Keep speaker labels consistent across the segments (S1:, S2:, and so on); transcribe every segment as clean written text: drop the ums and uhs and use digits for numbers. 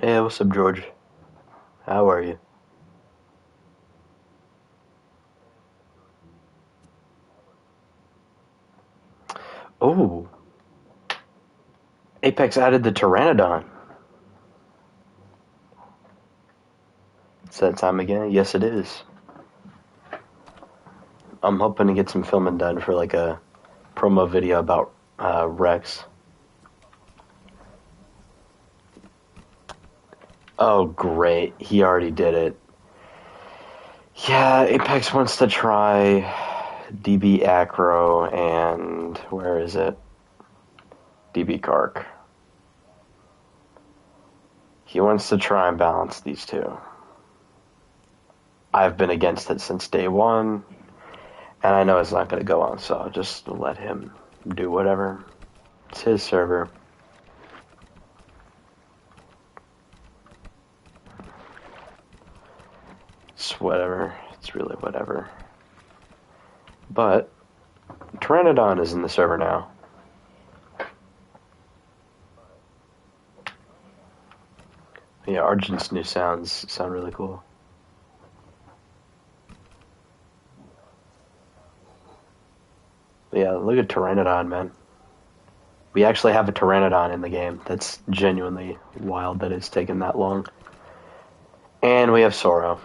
S1: Hey, what's up, George? How are you? Oh, Apex added the Pteranodon. It's that time again? Yes, it is. I'm hoping to get some filming done for like a promo video about Rex. Oh, great. He already did it. Yeah, Apex wants to try DB Acro and where is it? DB Kark. He wants to try and balance these two. I've been against it since day one, and I know it's not going to go on, so I'll just let him do whatever. It's his server. It's whatever. It's really whatever. But Pteranodon is in the server now. Yeah, Argent's new sounds sound really cool. But yeah, look at Pteranodon, man. We actually have a Pteranodon in the game. That's genuinely wild that it's taken that long. And we have Soro.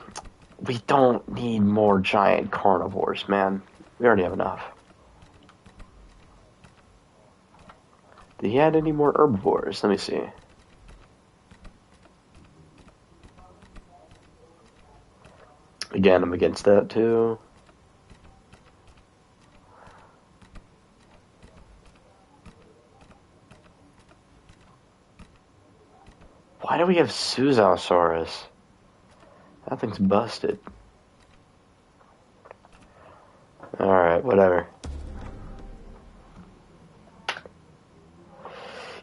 S1: We don't need more giant carnivores, man. We already have enough. Did he add any more herbivores? Let me see. Again, I'm against that too. Why do we have Suzosaurus? That thing's busted. Alright, whatever.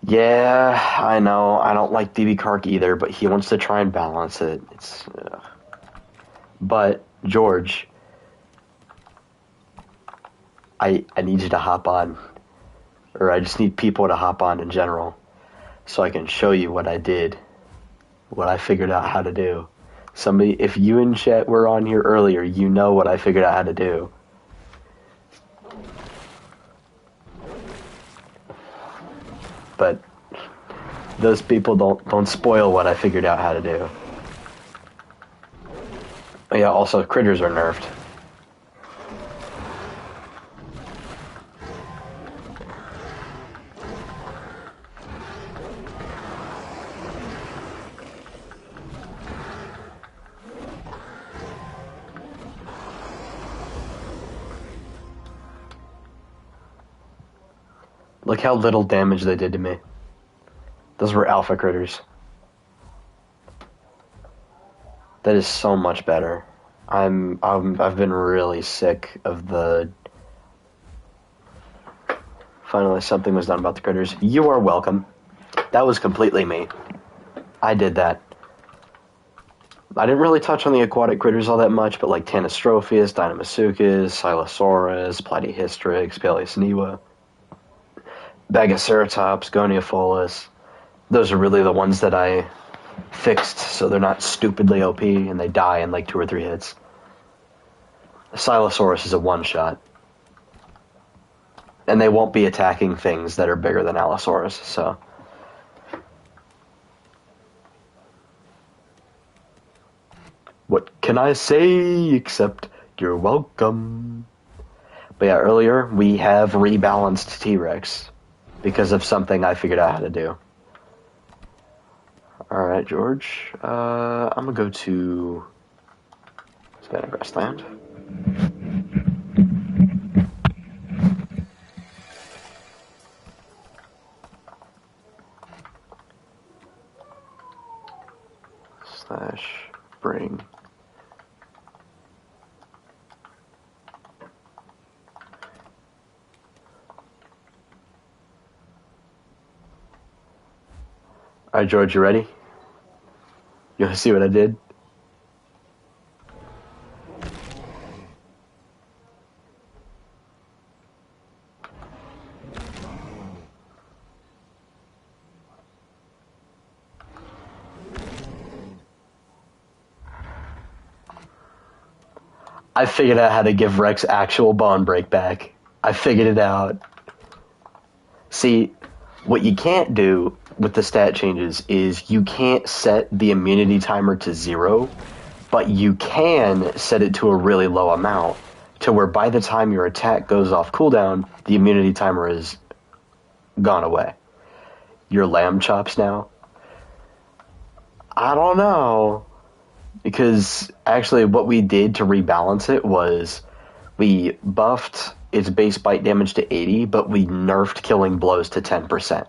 S1: Yeah, I know. I don't like DB Kark either, but he wants to try and balance it. But, George, I need you to hop on. Or I just need people to hop on in general. So I can show you what I did. What I figured out how to do. Somebody, if you and Chet were on here earlier, you know what I figured out how to do. But those people don't spoil what I figured out how to do. Oh, yeah, also critters are nerfed. Look how little damage they did to me. Those were alpha critters. That is so much better. I've been really sick of the. Finally, something was done about the critters. You are welcome. That was completely me. I did that. I didn't really touch on the aquatic critters all that much, but like Tanystropheus, Deinamasuchus, Silosaurus, Platyhystrix, Paleocniwa, Bagaceratops, Goniopholis. Those are really the ones that I fixed, so they're not stupidly OP and they die in like 2 or 3 hits. Silosaurus is a one-shot. And they won't be attacking things that are bigger than Allosaurus, so. What can I say except you're welcome? But yeah, earlier we have rebalanced T-Rex because of something I figured out how to do. Alright, George. I'm gonna go to Savannah Grassland. Slash bring Alright, George, you ready? You want to see what I did? I figured out how to give Rex actual bone break back. I figured it out. See, what you can't do with the stat changes is you can't set the immunity timer to 0, but you can set it to a really low amount to where by the time your attack goes off cooldown, the immunity timer is gone away. Your lamb chops now? I don't know. Because actually what we did to rebalance it was we buffed its base bite damage to 80, but we nerfed killing blows to 10%.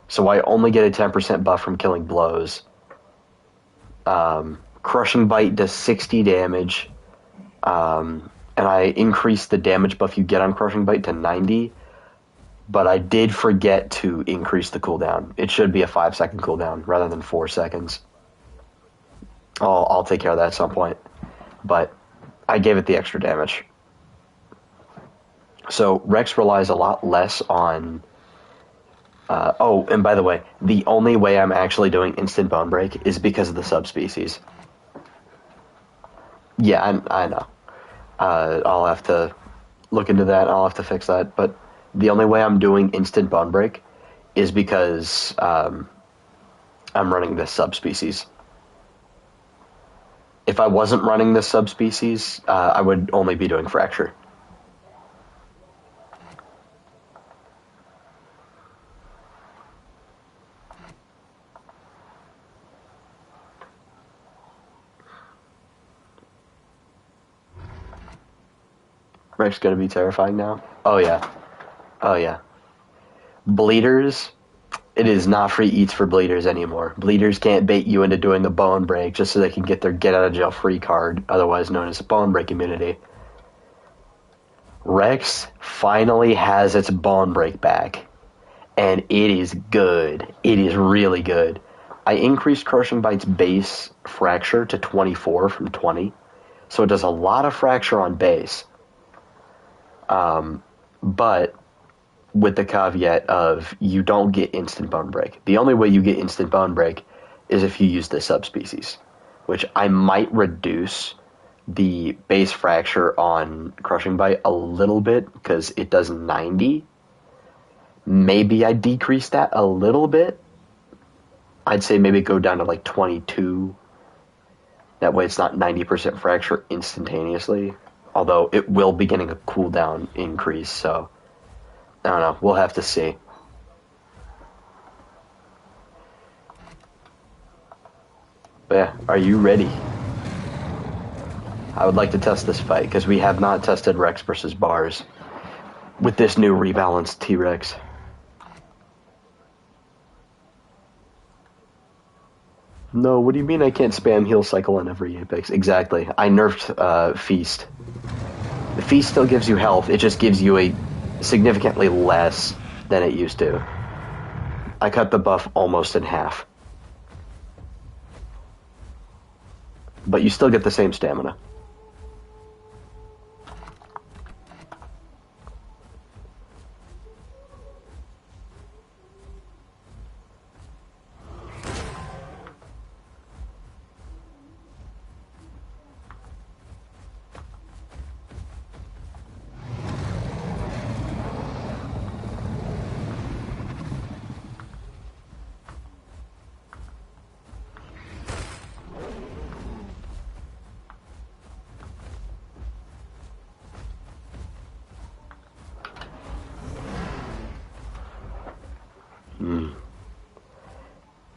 S1: So I only get a 10% buff from killing blows. Crushing bite does 60 damage, and I increased the damage buff you get on crushing bite to 90, but I did forget to increase the cooldown. It should be a 5-second cooldown rather than 4 seconds. I'll take care of that at some point, but I gave it the extra damage. So Rex relies a lot less on... oh, and by the way, the only way I'm actually doing instant bone break is because of the subspecies. Yeah, I know. I'll have to look into that. I'll have to fix that. But the only way I'm doing instant bone break is because I'm running this subspecies. If I wasn't running this subspecies, I would only be doing fracture. Rex gonna be terrifying now? Oh yeah. Oh yeah. Bleeders, it is not free eats for bleeders anymore. Bleeders can't bait you into doing the bone break just so they can get their get out of jail free card, otherwise known as bone break immunity. Rex finally has its bone break back, and it is good. It is really good. I increased Crushing Bite's base fracture to 24 from 20, so it does a lot of fracture on base. But with the caveat of you don't get instant bone break. The only way you get instant bone break is if you use the subspecies, which I might reduce the base fracture on Crushing Bite a little bit because it does 90. Maybe I decrease that a little bit. I'd say maybe go down to like 22. That way it's not 90% fracture instantaneously. Although it will be getting a cooldown increase, so I don't know. We'll have to see. But yeah, are you ready? I would like to test this fight because we have not tested Rex versus Bars with this new rebalanced T-Rex. No, what do you mean I can't spam heal cycle on every Apex? Exactly. I nerfed Feast. The Feast still gives you health, it just gives you a significantly less than it used to. I cut the buff almost in half. But you still get the same stamina.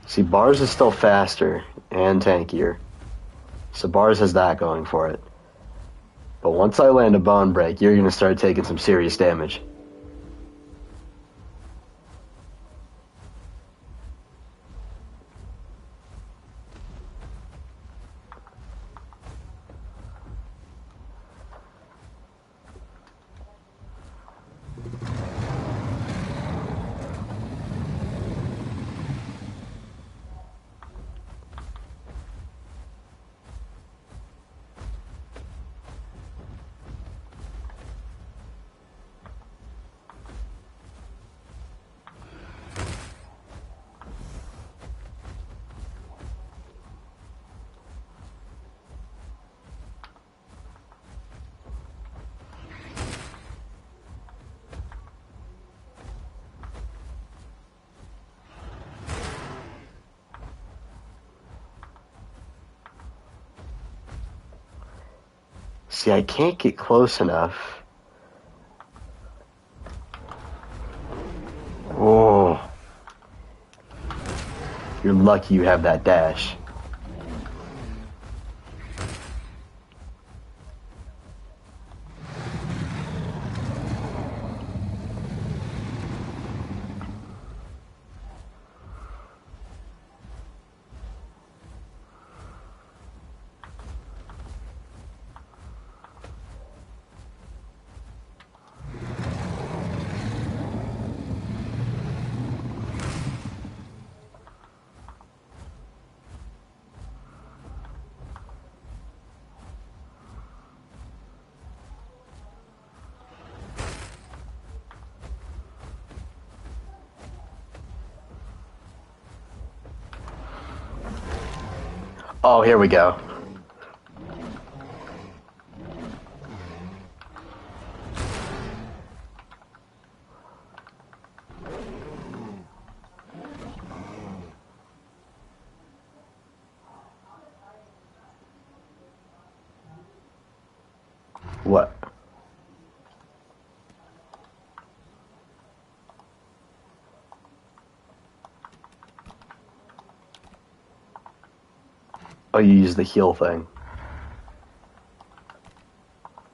S1: See, Bars is still faster and tankier. So Bars has that going for it. But once I land a bone break, you're going to start taking some serious damage. See, I can't get close enough. Oh. You're lucky you have that dash. Oh, here we go. What? Oh, you use the heal thing.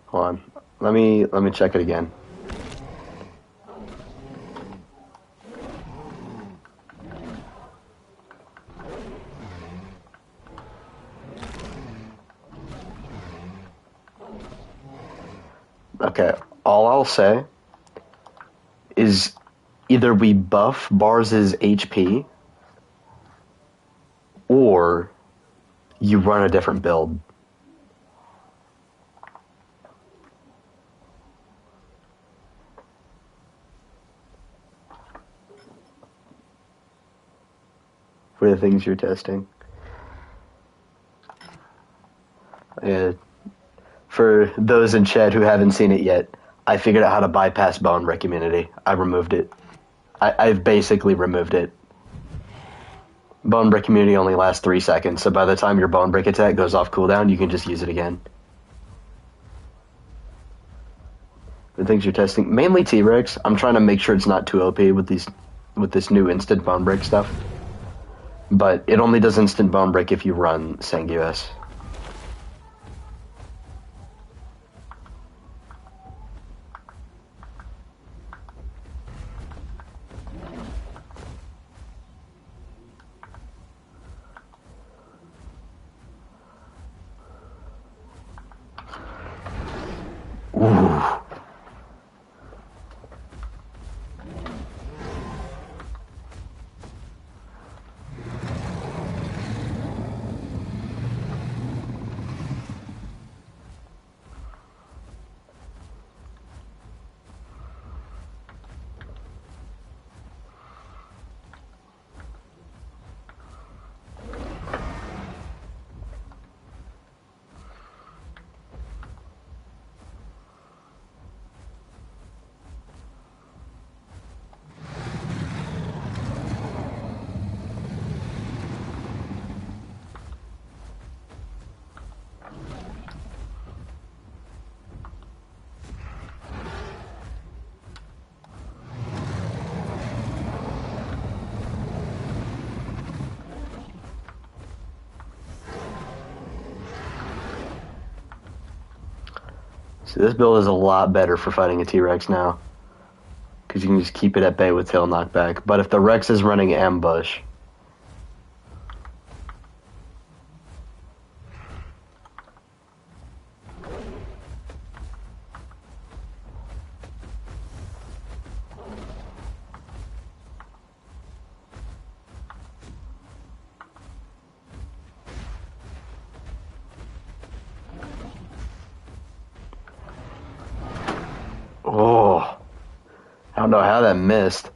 S1: Hold on. Let me check it again. Okay, all I'll say is either we buff Bars's HP or you run a different build. For the things you're testing. For those in chat who haven't seen it yet, I figured out how to bypass Bone Break immunity. I removed it. I've basically removed it. Bone Break immunity only lasts 3 seconds, so by the time your Bone Break attack goes off cooldown, you can just use it again. The things you're testing, mainly T-Rex. I'm trying to make sure it's not too OP with this new instant Bone Break stuff. But it only does instant Bone Break if you run Sanguis. Ooh. See, this build is a lot better for fighting a T-Rex now. Because you can just keep it at bay with tail knockback. But if the Rex is running ambush... Oh, I don't know how that missed.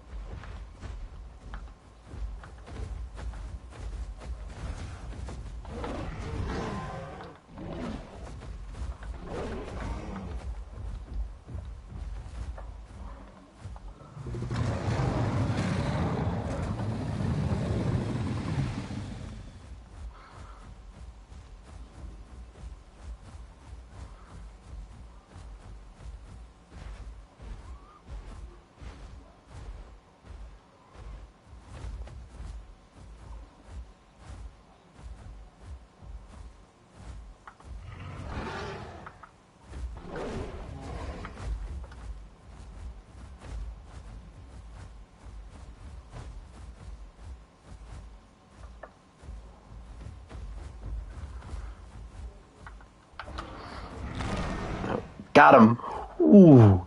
S1: Got him. Ooh.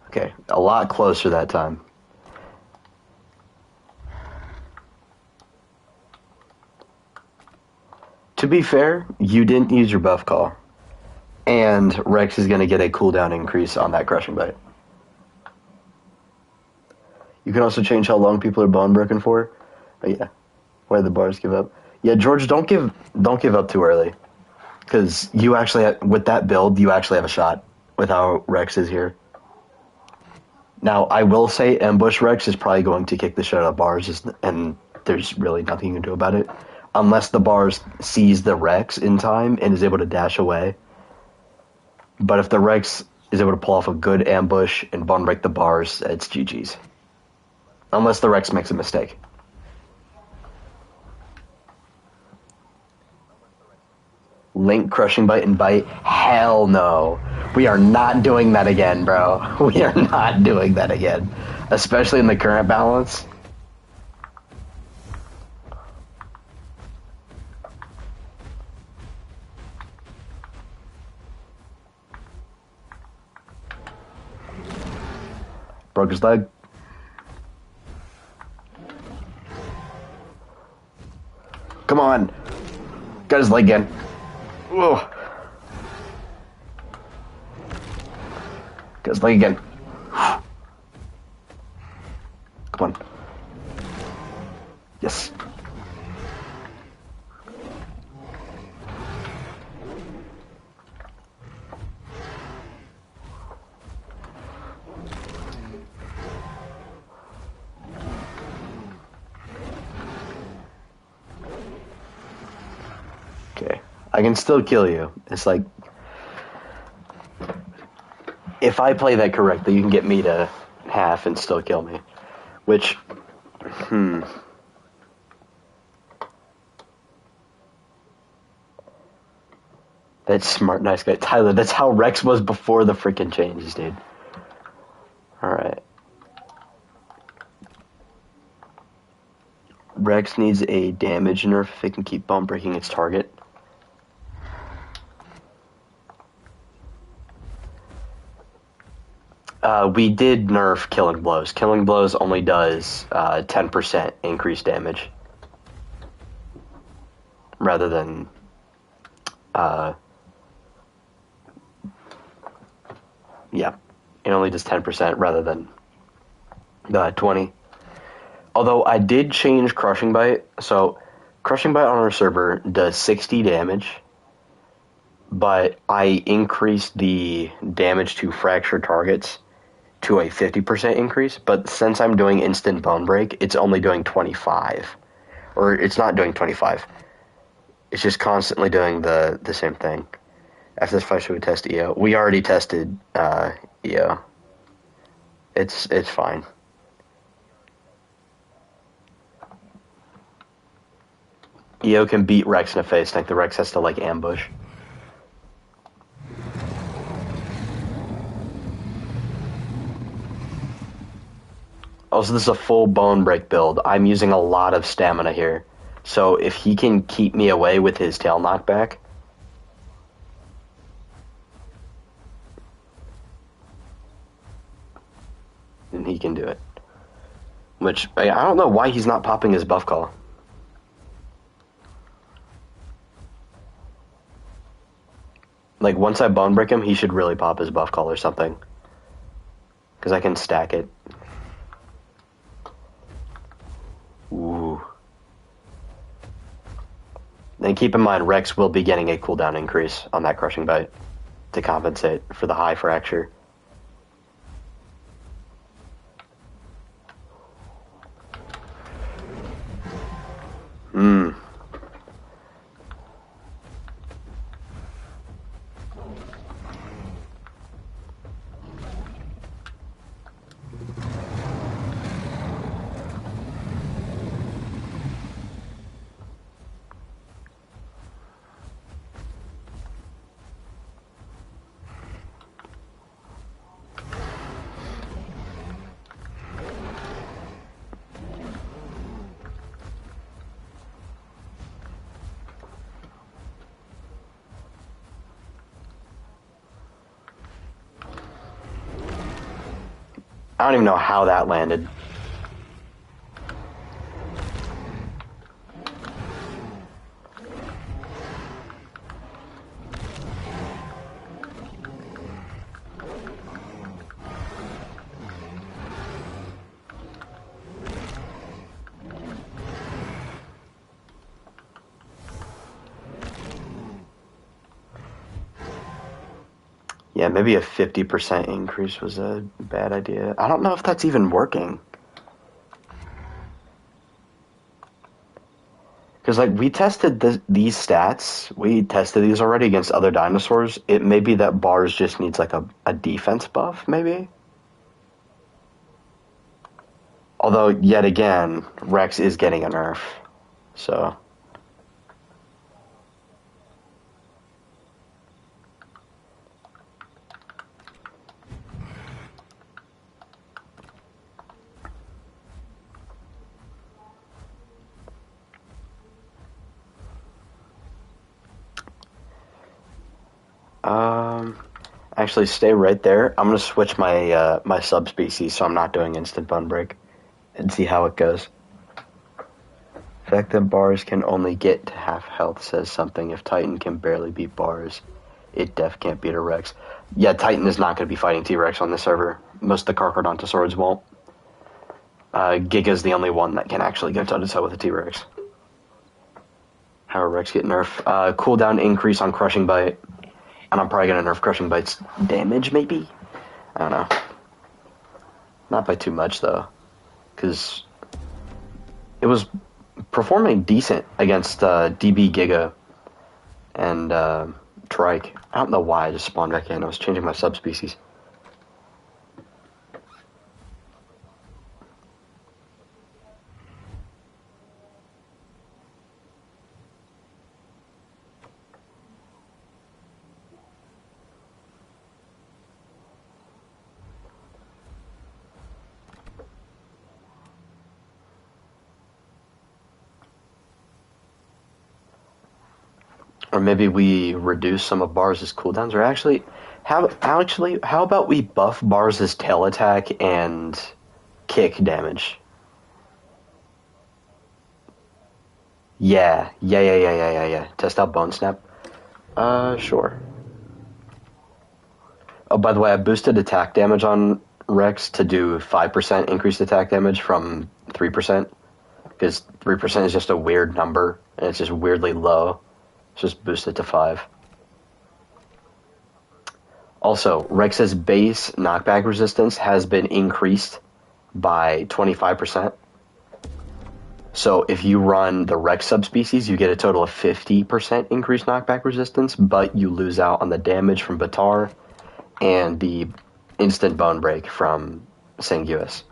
S1: Okay, a lot closer that time. To be fair, you didn't use your buff call. And Rex is going to get a cooldown increase on that Crushing Bite. You can also change how long people are bone broken for. Oh, yeah. Why the bars give up. Yeah, George, don't give up too early. Because you actually, with that build, you actually have a shot with how Rex is here. Now, I will say Ambush Rex is probably going to kick the shit out of bars, and there's really nothing you can do about it. Unless the bars sees the Rex in time and is able to dash away. But if the Rex is able to pull off a good ambush and bone break the bars, it's GG's. Unless the Rex makes a mistake. Link, Crushing Bite, and Bite? Hell no. We are not doing that again, bro. We are not doing that again. Especially in the current balance. Broke his leg. Come on. Got his leg again. Whoa. Got his leg again. Come on. Yes. Okay. I can still kill you. It's like, if I play that correctly, you can get me to half and still kill me. Which, That's smart, nice guy. Tyler, that's how Rex was before the freaking changes, dude. Alright. Rex needs a damage nerf if it can keep bone breaking its target. We did nerf Killing Blows. Killing Blows only does 10% increased damage. Rather than... yeah. It only does 10% rather than 20. Although I did change Crushing Bite. So, Crushing Bite on our server does 60 damage. But I increased the damage to fracture targets to a 50% increase, but since I'm doing instant bone break, it's only doing 25. Or it's not doing 25. It's just constantly doing the same thing. After this fight, should we test EO? We already tested EO. It's fine. EO can beat Rex in a face tank. The Rex has to, like, ambush. Also, this is a full bone break build. I'm using a lot of stamina here. So if he can keep me away with his tail knockback... then he can do it. Which, I don't know why he's not popping his buff call. Like, once I bone break him, he should really pop his buff call or something. Because I can stack it. Ooh. And keep in mind, Rex will be getting a cooldown increase on that Crushing Bite to compensate for the high fracture. I don't even know how that landed. Yeah, maybe a 50% increase was a bad idea. I don't know if that's even working. Because, like, we tested these stats. We tested these already against other dinosaurs. It may be that Bars just needs, like, a defense buff, maybe? Although, yet again, Rex is getting a nerf. So... actually, stay right there. I'm gonna switch my my subspecies, so I'm not doing instant bone break, and see how it goes. The fact that Bars can only get to half health says something. If Titan can barely beat Bars, it def can't beat a Rex. Yeah, Titan is not going to be fighting T-Rex on this server. Most of the Carcharodontosaurs won't. Giga's the only one that can actually go toe-to-toe with a T-Rex. How Rex get nerf? Cooldown increase on Crushing Bite. And I'm probably going to nerf Crushing Bite's damage, maybe? I don't know. Not by too much, though. Because it was performing decent against DB Giga and Trike. I don't know why I just spawned back in. I was changing my subspecies. Or maybe we reduce some of Bars' cooldowns, or how about we buff Bars' tail attack and kick damage? Yeah. Test out Bone Snap. Sure. Oh, by the way, I boosted attack damage on Rex to do 5% increased attack damage from 3%, because 3% is just a weird number, and it's just weirdly low. Just boost it to 5. Also, Rex's base knockback resistance has been increased by 25%. So if you run the Rex subspecies, you get a total of 50% increased knockback resistance, but you lose out on the damage from Batar and the instant bone break from Sanguis.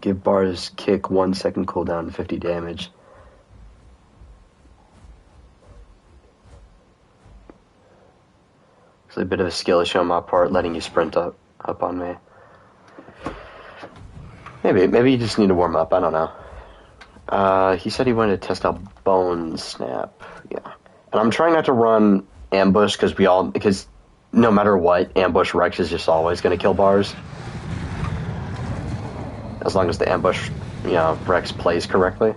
S1: Give Bars kick 1 second cooldown, 50 damage. It's a bit of a skill issue on my part, letting you sprint up on me. Maybe you just need to warm up. I don't know. He said he wanted to test out Bone Snap. Yeah, and I'm trying not to run Ambush because no matter what, Ambush Rex is just always going to kill Bars. As long as the ambush, Rex plays correctly.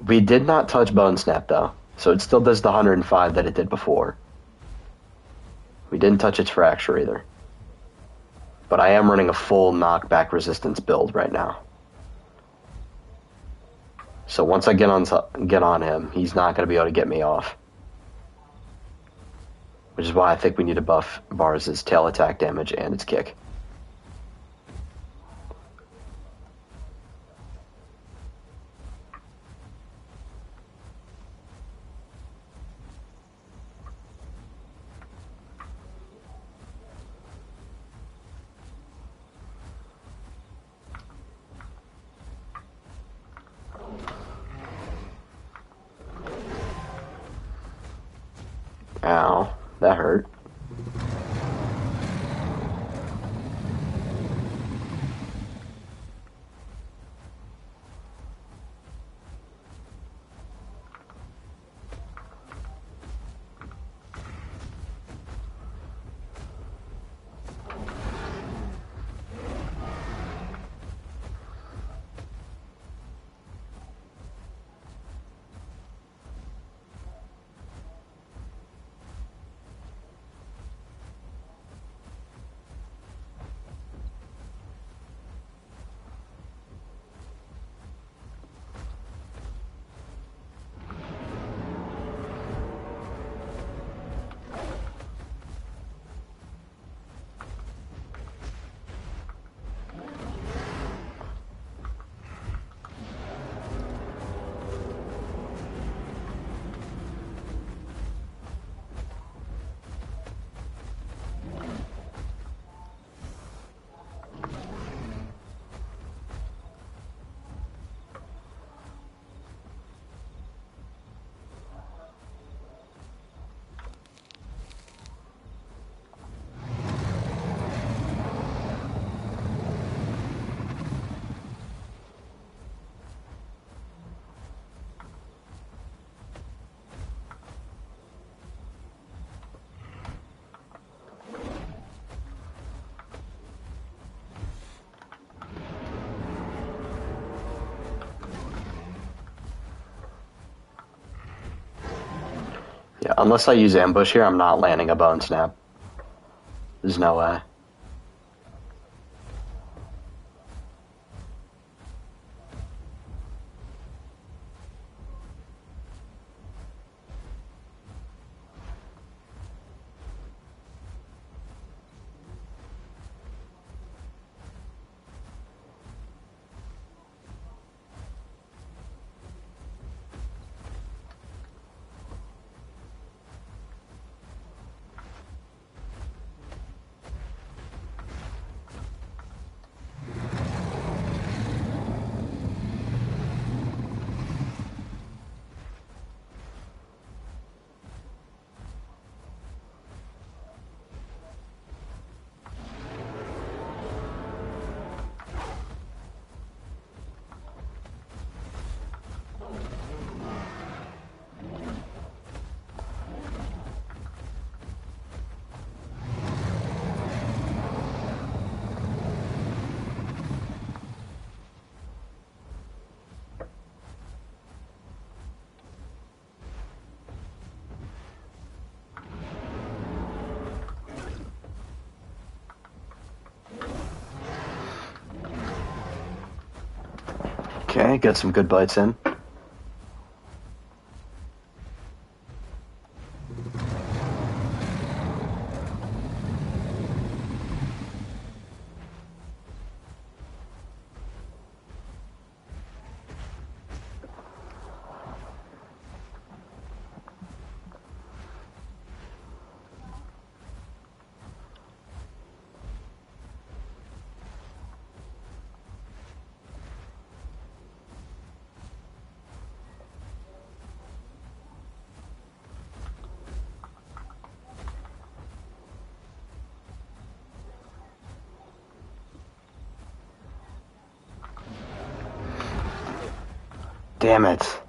S1: We did not touch Bone Snap, though, so it still does the 105 that it did before. We didn't touch its Fracture, either. But I am running a full knockback resistance build right now. So once I get on him, he's not going to be able to get me off. Which is why I think we need to buff Bars' tail attack damage and its kick. Ow, that hurt. unless I use ambush here, I'm not landing a bone snap. There's no way. Okay, got some good bites in. Damn it.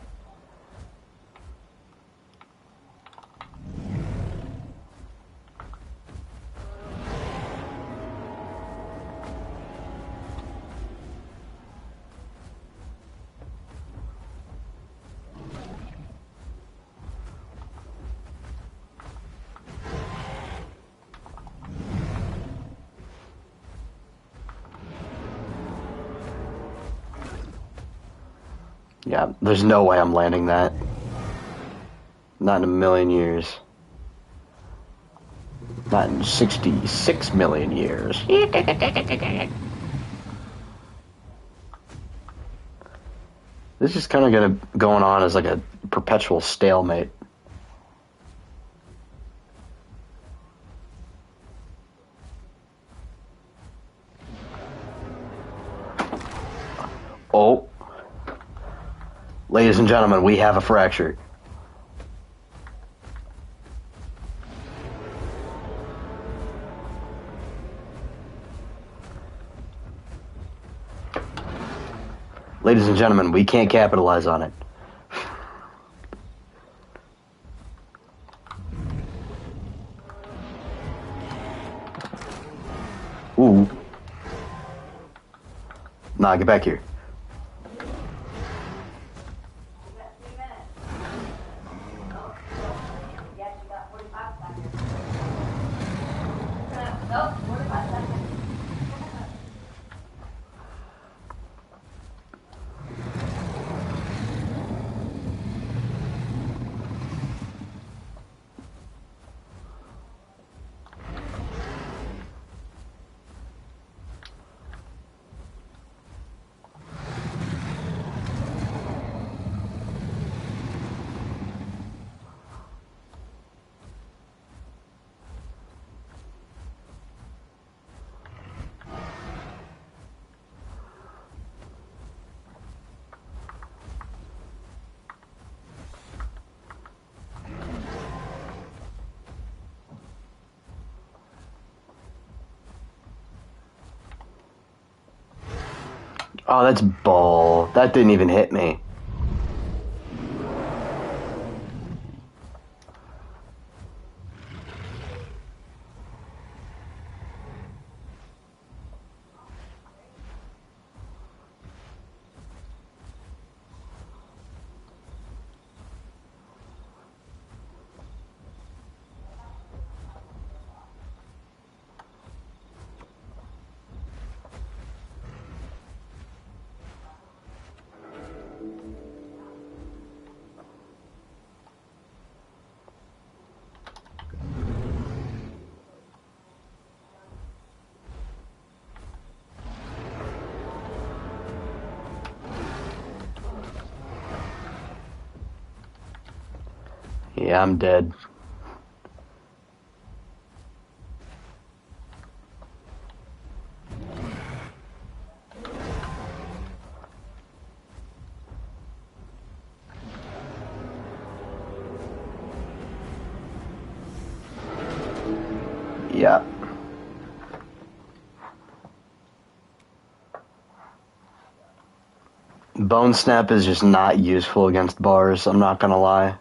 S1: Yeah, there's no way I'm landing that. Not in a million years. Not in 66 million years. This is kind of going on as like a perpetual stalemate. Oh. Ladies and gentlemen, we have a fracture. Ladies and gentlemen, we can't capitalize on it. Ooh. Nah, get back here. Oh, that's bull. That didn't even hit me. Yeah, I'm dead. Yeah. Bone Snap is just not useful against bars, I'm not gonna lie.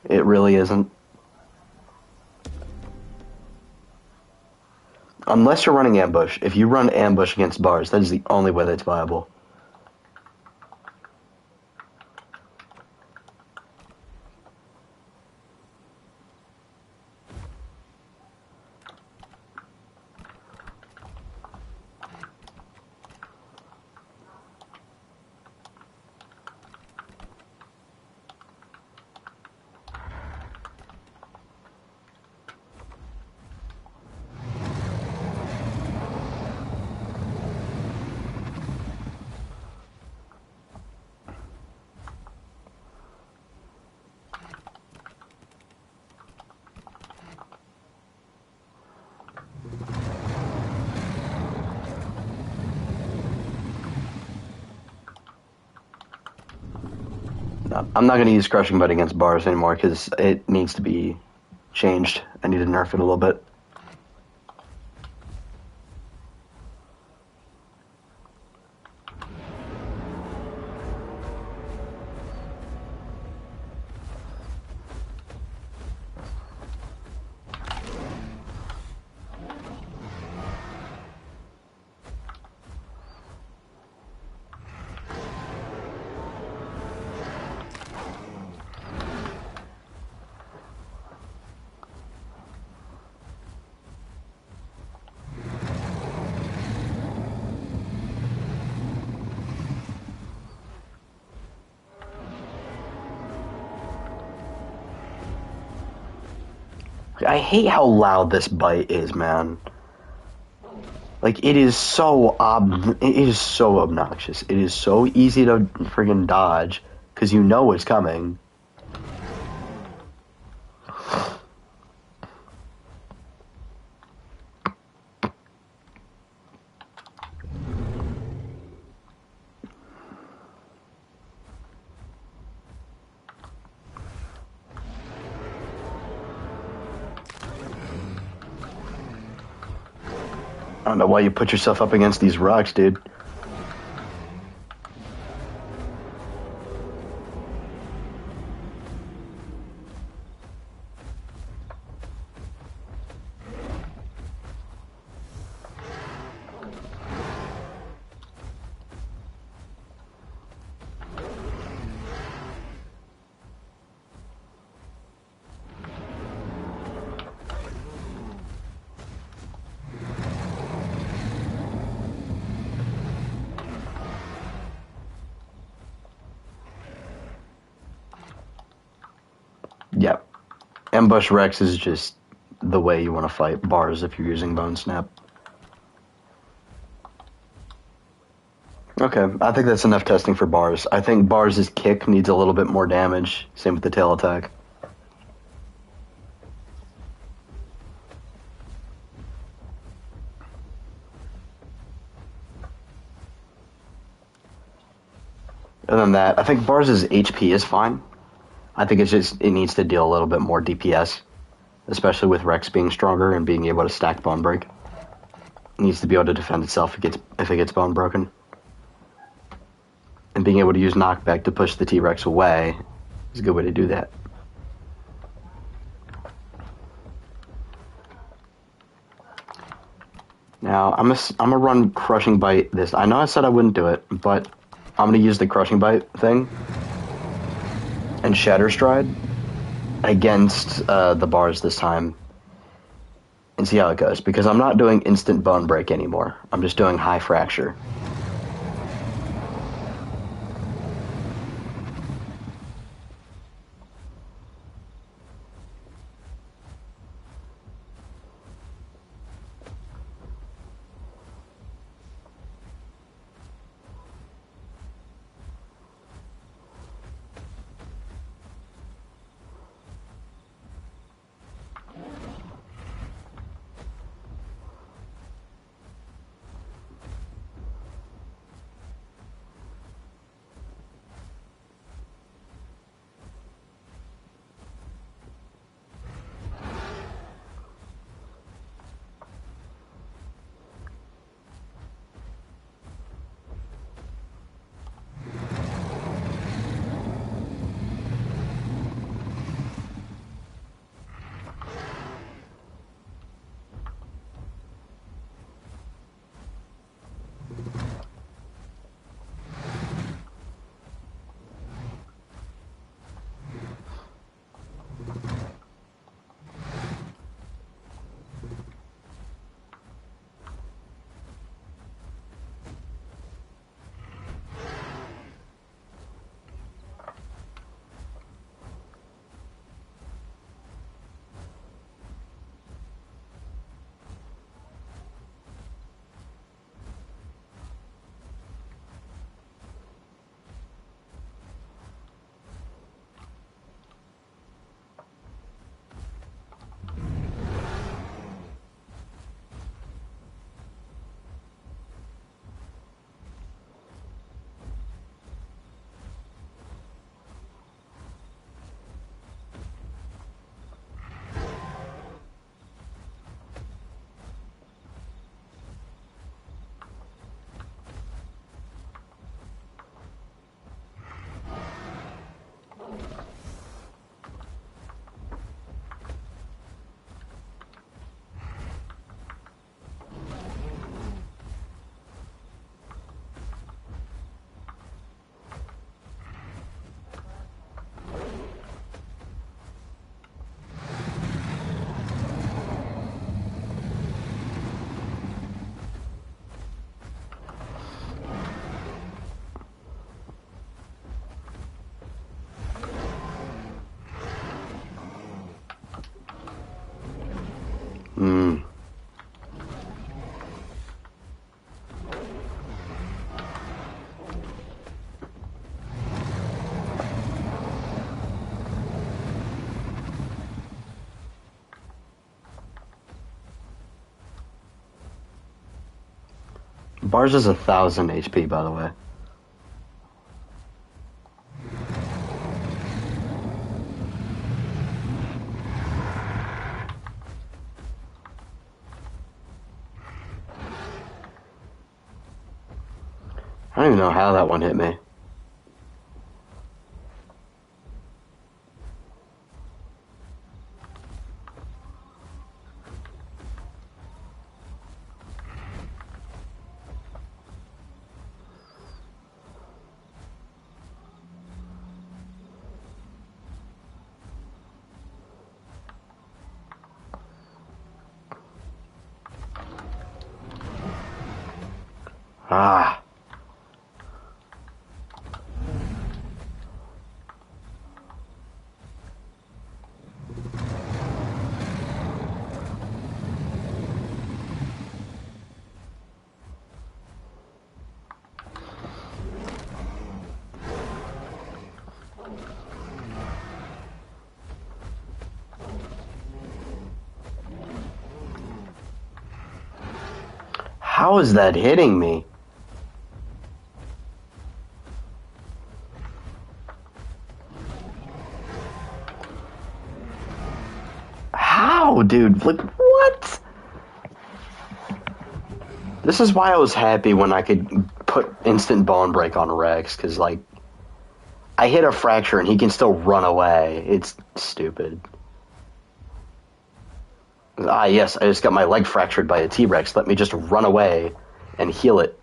S1: It really isn't. Unless you're running ambush. If you run ambush against bars, that is the only way that's viable. No, I'm not going to use Crushing Bite against bars anymore because it needs to be changed. I need to nerf it a little bit. I hate how loud this bite is, man. Like it is so obnoxious. It is so easy to friggin' dodge because you know it's coming. I don't know why you put yourself up against these rocks, dude. Yep. Ambush Rex is just the way you want to fight bars if you're using Bone Snap. Okay, I think that's enough testing for bars. I think bars' kick needs a little bit more damage. Same with the tail attack. Other than that, I think bars' HP is fine. I think it needs to deal a little bit more DPS, especially with Rex being stronger and being able to stack Bone Break. It needs to be able to defend itself if it gets bone broken. And being able to use knockback to push the T-Rex away is a good way to do that. Now, I'm gonna run Crushing Bite this. I know I said I wouldn't do it, but I'm gonna use the Crushing Bite thing and Shatter Stride against the bars this time and see how it goes. Because I'm not doing instant Bone Break anymore. I'm just doing High Fracture. Hmm. Bars is 1,000 HP, by the way. I don't even know how that one hit me. Ah. How is that hitting me? How, dude? Like, what? This is why I was happy when I could put instant bone break on Rex, because, like, I hit a fracture and he can still run away. It's stupid. Ah, yes, I just got my leg fractured by a T-Rex. Let me just run away and heal it.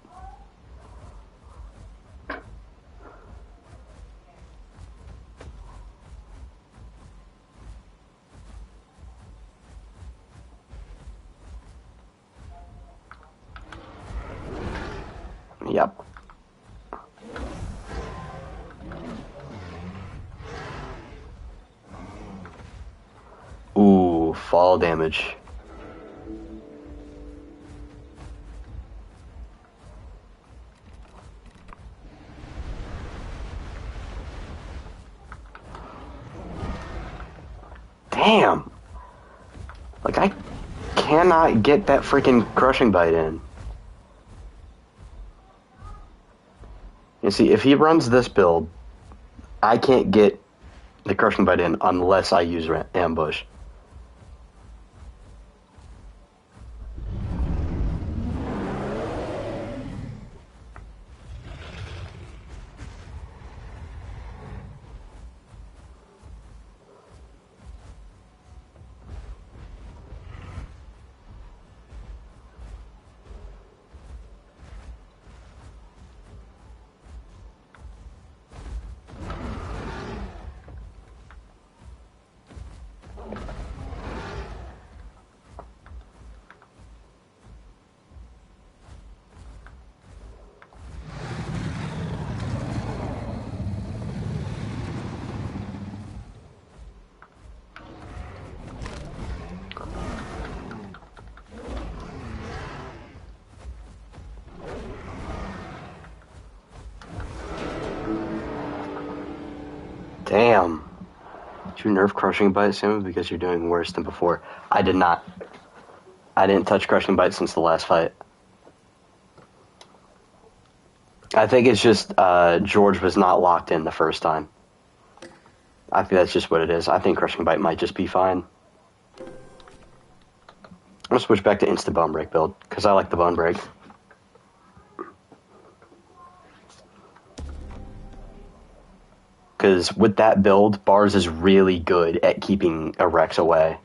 S1: Yep. Ooh, fall damage. Damn. Like, I cannot get that freaking crushing bite in. You see, if he runs this build, I can't get the crushing bite in unless I use ambush. Damn. Did you nerf crushing bite, Sam, because you're doing worse than before? I did not. I didn't touch crushing bite since the last fight. I think it's just George was not locked in the first time. I think that's just what it is. I think crushing bite might just be fine. I'm gonna switch back to instant bone break build because I like the bone break. Because with that build, Bars is really good at keeping a Rex away.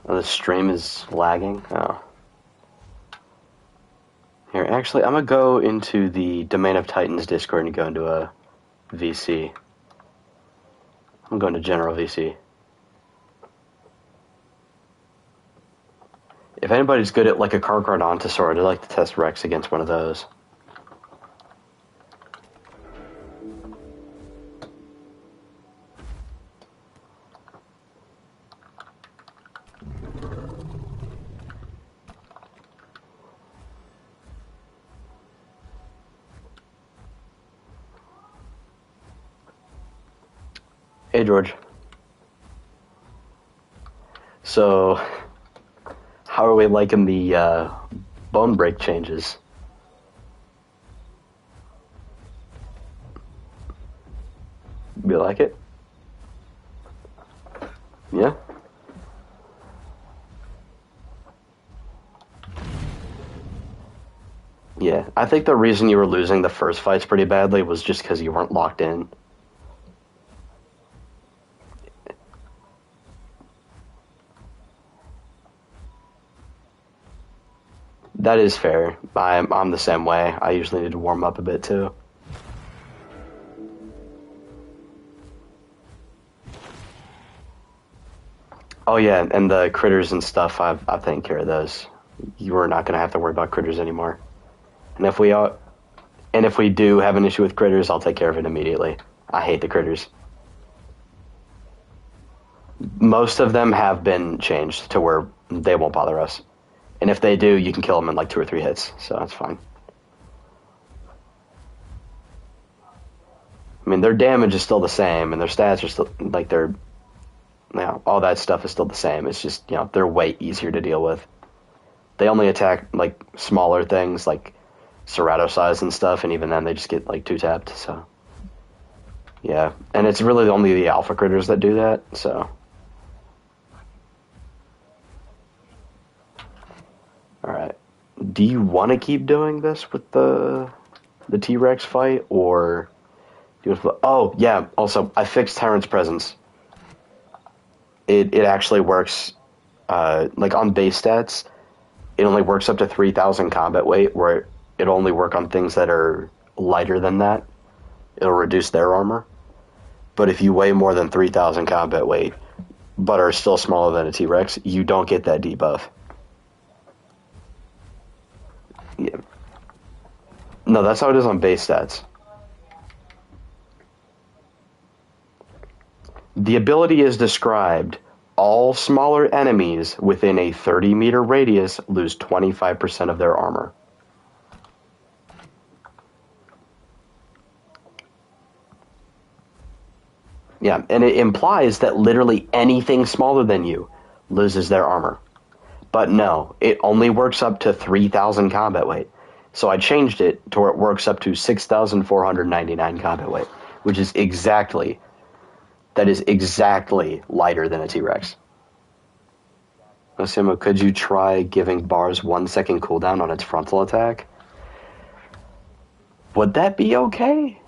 S1: Oh, the stream is lagging? Oh. Here, actually, I'm going to go into the Domain of Titans Discord and go into a VC. I'm going to General VC. If anybody's good at like a Carcharodontosaur, I'd like to test Rex against one of those. Hey, George. So, how are we liking the bone break changes? You like it? Yeah? Yeah. I think the reason you were losing the first fights pretty badly was just because you weren't locked in. That is fair. I'm the same way. I usually need to warm up a bit too. Oh yeah, and the critters and stuff. I've taken care of those. You are not going to have to worry about critters anymore. And if we do have an issue with critters, I'll take care of it immediately. I hate the critters. Most of them have been changed to where they won't bother us. And if they do, you can kill them in like 2 or 3 hits, so that's fine. I mean, their damage is still the same, and their stats are still like all that stuff is still the same. It's just they're way easier to deal with. They only attack like smaller things like Ceratosize and stuff, and even then they just get like 2-tapped. So yeah, and it's really only the alpha critters that do that. So all right, do you want to keep doing this with the T-Rex fight, or do you want to? Oh yeah, also I fixed Tyrant's Presence. It actually works like on base stats. It only works up to 3,000 combat weight, where it'll only work on things that are lighter than that. It'll reduce their armor. But if you weigh more than 3,000 combat weight, but are still smaller than a T-Rex, you don't get that debuff. Yeah. No, that's how it is on base stats. The ability is described: all smaller enemies within a 30-meter radius lose 25% of their armor. Yeah, and it implies that literally anything smaller than you loses their armor. But no, it only works up to 3,000 combat weight. So I changed it to where it works up to 6,499 combat weight, which is exactly lighter than a T-Rex. Osimo, could you try giving bars 1 second cooldown on its frontal attack? Would that be okay?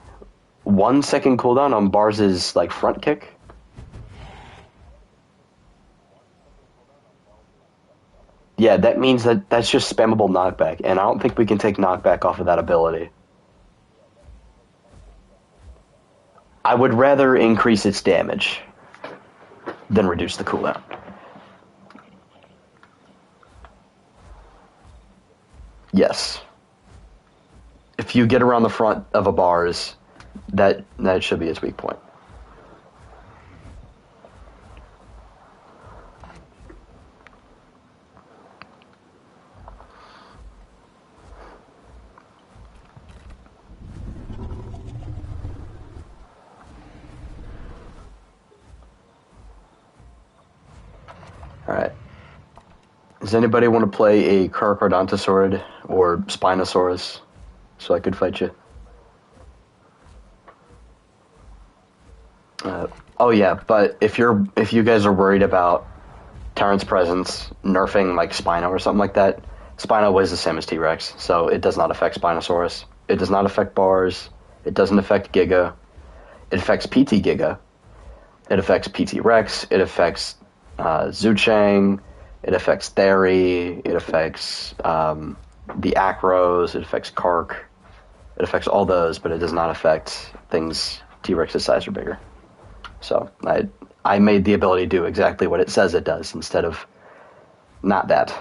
S1: 1 second cooldown on Bars' like front kick? Yeah, that means that's just spammable knockback, and I don't think we can take knockback off of that ability. I would rather increase its damage than reduce the cooldown. Yes. If you get around the front of a Bars, that should be its weak point. Alright. Does anybody want to play a Carcharodontosaur or Spinosaurus so I could fight you? Oh yeah, but if you guys are worried about Tyrant's Presence nerfing like Spino or something like that, Spino weighs the same as T-Rex, so it does not affect Spinosaurus. It does not affect Bars. It doesn't affect Giga. It affects PT Giga. It affects PT Rex. It affects Zuchang. It affects Theory. It affects the Acros. It affects Kark. It affects all those, but it does not affect things T-Rex's size or bigger. So I made the ability do exactly what it says it does instead of not that.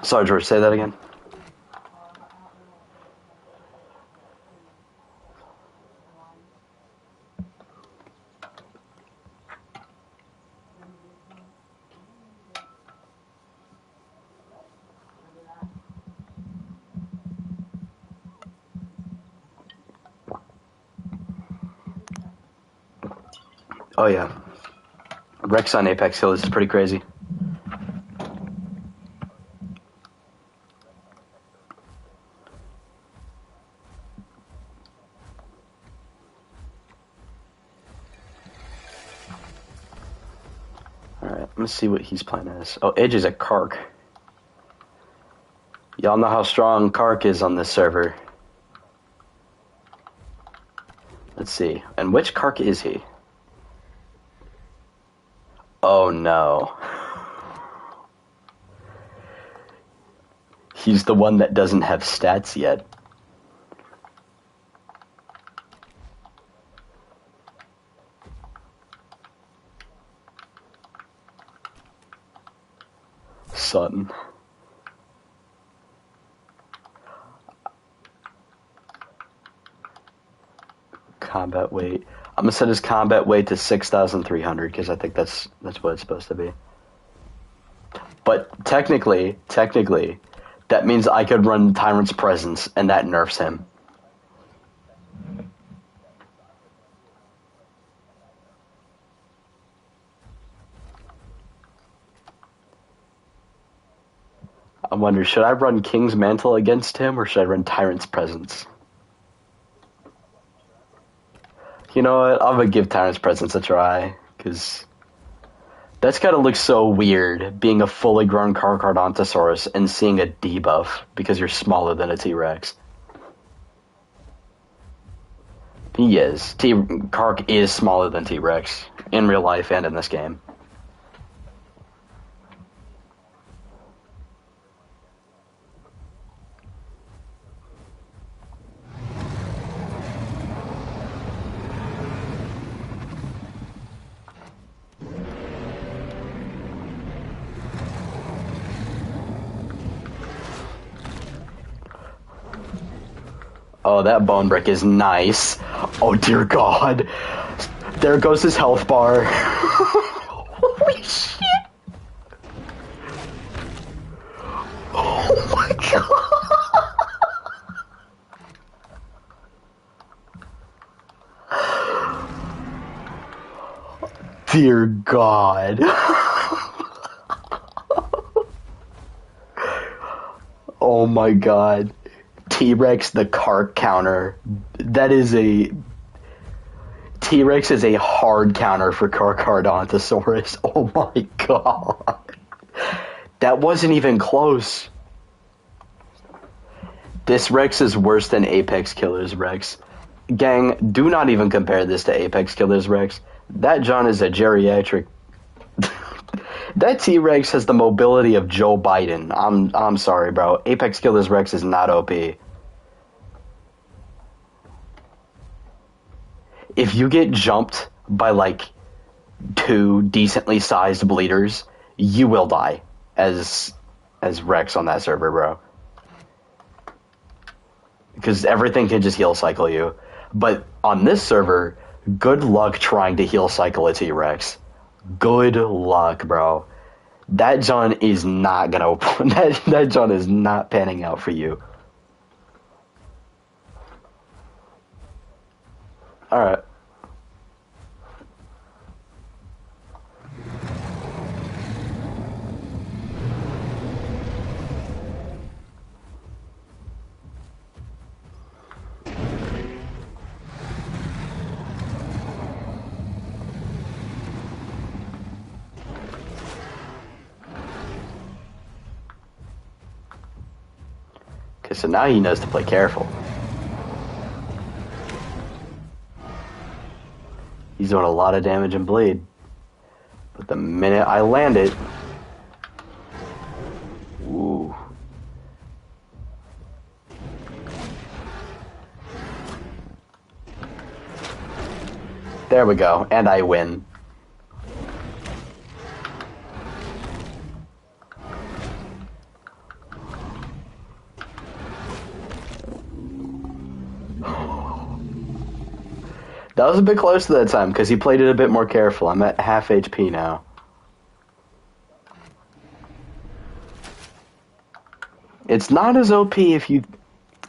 S1: Sorry, George, say that again. Oh yeah, Rex on Apex Killers is pretty crazy. Alright, let's see what he's playing as. Oh, Edge is a Kark. Y'all know how strong Kark is on this server. Let's see. And which Kark is he? Oh no. He's the one that doesn't have stats yet. Son. Combat weight. I'm gonna set his combat weight to 6,300 because I think that's what it's supposed to be. But technically, that means I could run Tyrant's Presence and that nerfs him. I wonder, should I run King's Mantle against him or should I run Tyrant's Presence? You know what? I'm gonna give Tyrant's Presence a try, because that's gotta look so weird, being a fully grown Carcharodontosaurus and seeing a debuff because you're smaller than a T-Rex. He is. Kark is smaller than T-Rex, in real life and in this game. Oh, that bone brick is nice. Oh, dear God. There goes his health bar. Holy shit. Oh, my God. Dear God. Oh, my God. T-Rex the Kark counter. That is a... T-Rex is a hard counter for Carcharodontosaurus. Oh my God. That wasn't even close. This Rex is worse than Apex Killers Rex. Gang, do not even compare this to Apex Killers Rex. That John is a geriatric... That T-Rex has the mobility of Joe Biden. I'm sorry, bro. Apex Killers Rex is not OP. If you get jumped by, like, 2 decently sized bleeders, you will die as Rex on that server, bro. Because everything can just heal cycle you. But on this server, good luck trying to heal cycle a T-Rex. Good luck, bro. That John is not gonna open. That John is not panning out for you. Alright. Okay, so now he knows to play careful. He's doing a lot of damage and bleed. But the minute I land it... Ooh. There we go, and I win. That was a bit close to that time because he played it a bit more careful. I'm at half HP now. It's not as OP if you...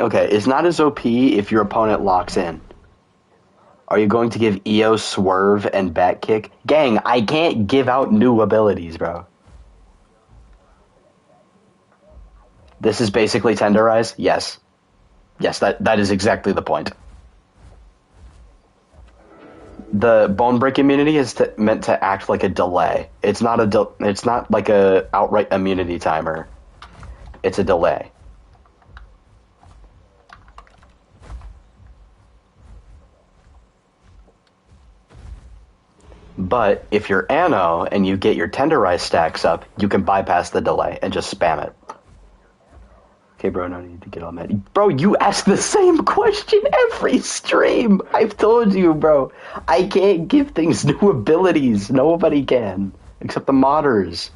S1: Okay, it's not as OP if your opponent locks in. Are you going to give EO Swerve and Back Kick? Gang, I can't give out new abilities, bro. This is basically Tenderize? Yes. Yes, that is exactly the point. The Bone Break immunity is meant to act like a delay. It's not it's not like a outright immunity timer. It's a delay. But if you're Anno and you get your Tenderize stacks up, you can bypass the delay and just spam it. Okay, bro, no need to get all mad. Bro, you ask the same question every stream. I've told you, bro. I can't give things new abilities. Nobody can. Except the modders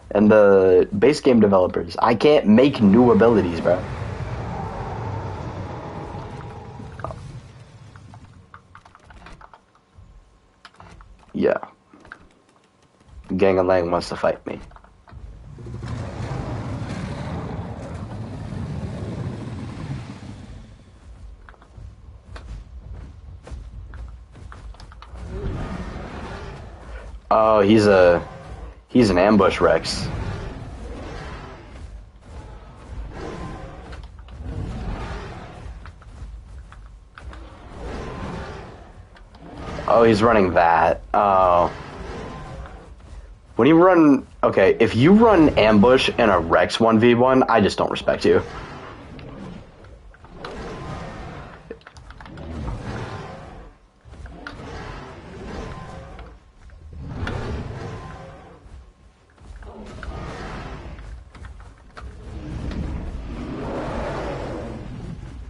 S1: and the base game developers. I can't make new abilities, bro. Yeah. Gang of Lang wants to fight me. Oh, he's an ambush Rex. Oh, he's running that. Oh. When you run... Okay, if you run ambush in a Rex 1v1, I just don't respect you.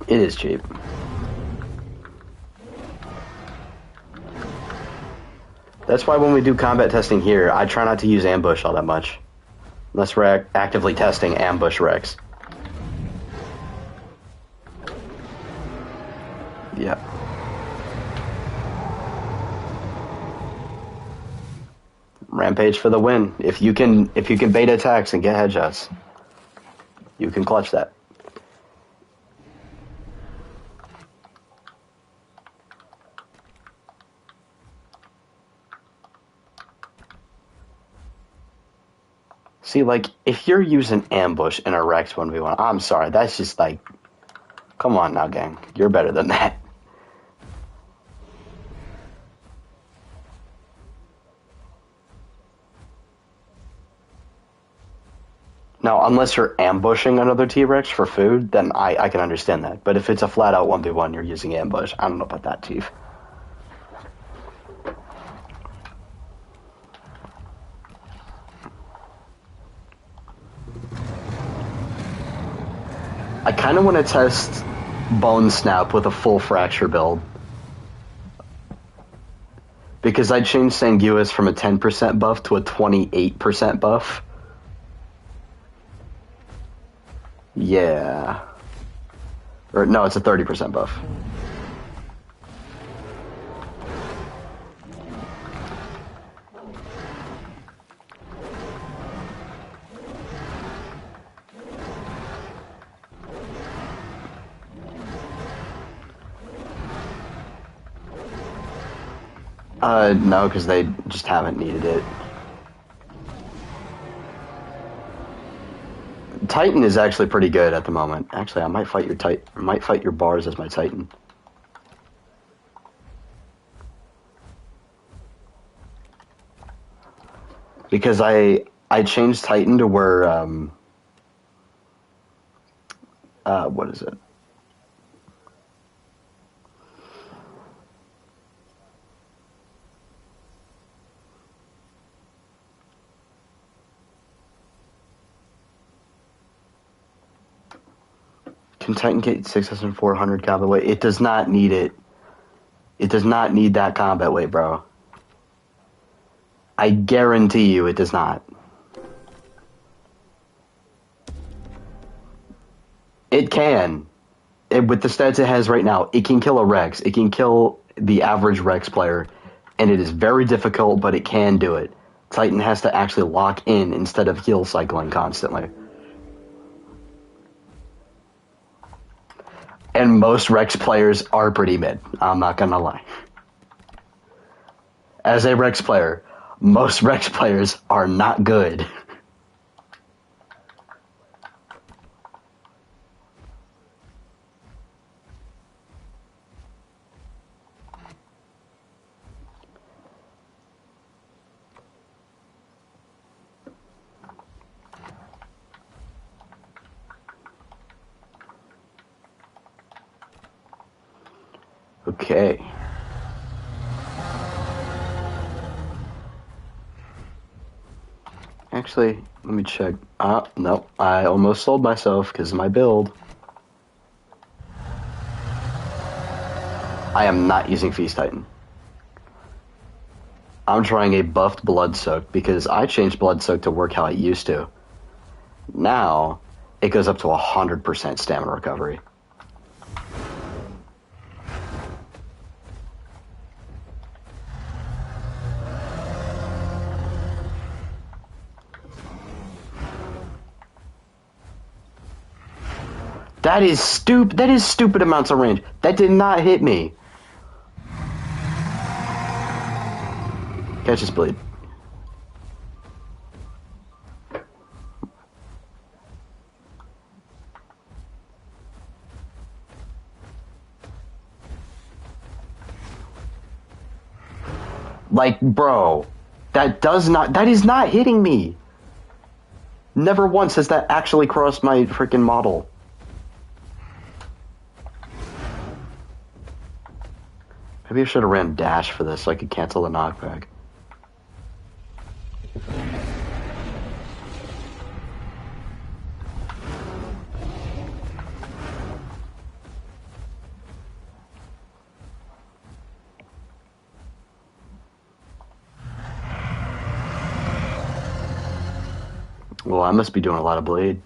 S1: It is cheap. That's why when we do combat testing here, I try not to use ambush all that much. Unless we're actively testing ambush Rex. Yep. Rampage for the win. If you can bait attacks and get headshots, you can clutch that. See, like, if you're using ambush in a Rex 1v1, I'm sorry, that's just like, come on now, gang. You're better than that. Now, unless you're ambushing another T-Rex for food, then I can understand that. But if it's a flat-out 1v1, you're using ambush. I don't know about that, Chief. I kind of want to test Bone Snap with a full Fracture build. Because I changed Sanguis from a 10% buff to a 28% buff. Yeah. Or, no, it's a 30% buff. No, because they just haven't needed it. Titan is actually pretty good at the moment. Actually, I might fight your bars as my Titan. Because I changed Titan to where what is it? Can Titan get 6,400 combat weight? It does not need it. It does not need that combat weight, bro. I guarantee you it does not. It can. With the stats it has right now, it can kill a Rex. It can kill the average Rex player, and it is very difficult, but it can do it. Titan has to actually lock in instead of heal cycling constantly. And most Rex players are pretty mid. I'm not gonna lie. As a Rex player, most Rex players are not good. Okay. Actually, let me check. No, I almost sold myself because of my build. I am not using Feast Titan. I'm trying a buffed Blood Soak because I changed Blood Soak to work how it used to. Now, it goes up to 100% stamina recovery. That is stupid amounts of range. That did not hit me. Catch this bleed. Like, bro, that is not hitting me. Never once has that actually crossed my freaking model. Maybe I should have ran dash for this so I could cancel the knockback. Well, I must be doing a lot of blade.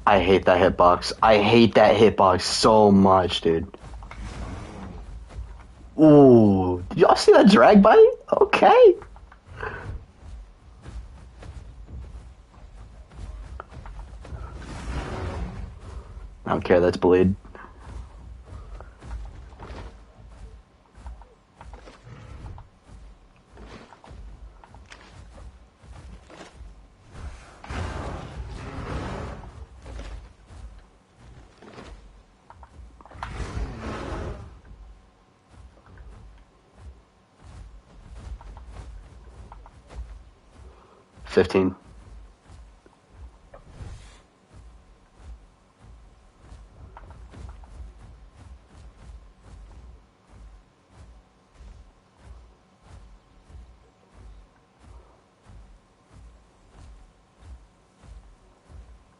S1: I hate that hitbox. I hate that hitbox so much, dude. Ooh, did y'all see that drag bite? Okay. I don't care, that's bleed. $15.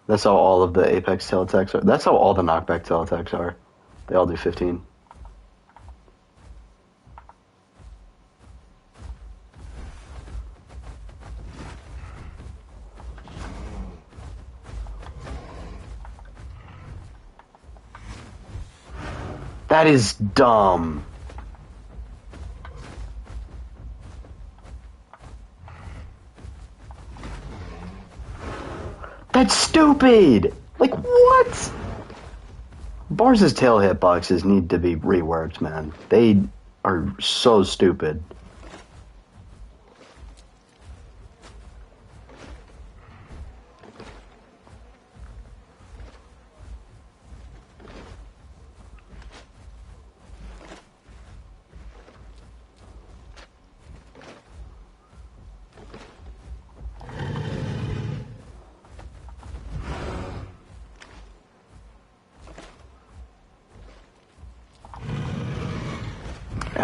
S1: That's how all of the Apex tail attacks are. That's how all the knockback tail attacks are. They all do 15. That is dumb. That's stupid! Like, what? Bars' tail hitboxes need to be reworked, man. They are so stupid.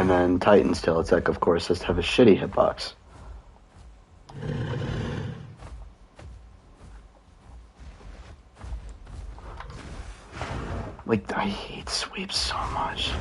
S1: And then Titan's Tail Attack, of course, has to have a shitty hitbox. Like, I hate sweeps so much.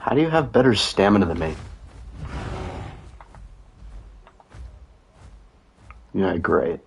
S1: How do you have better stamina than me? Yeah, great.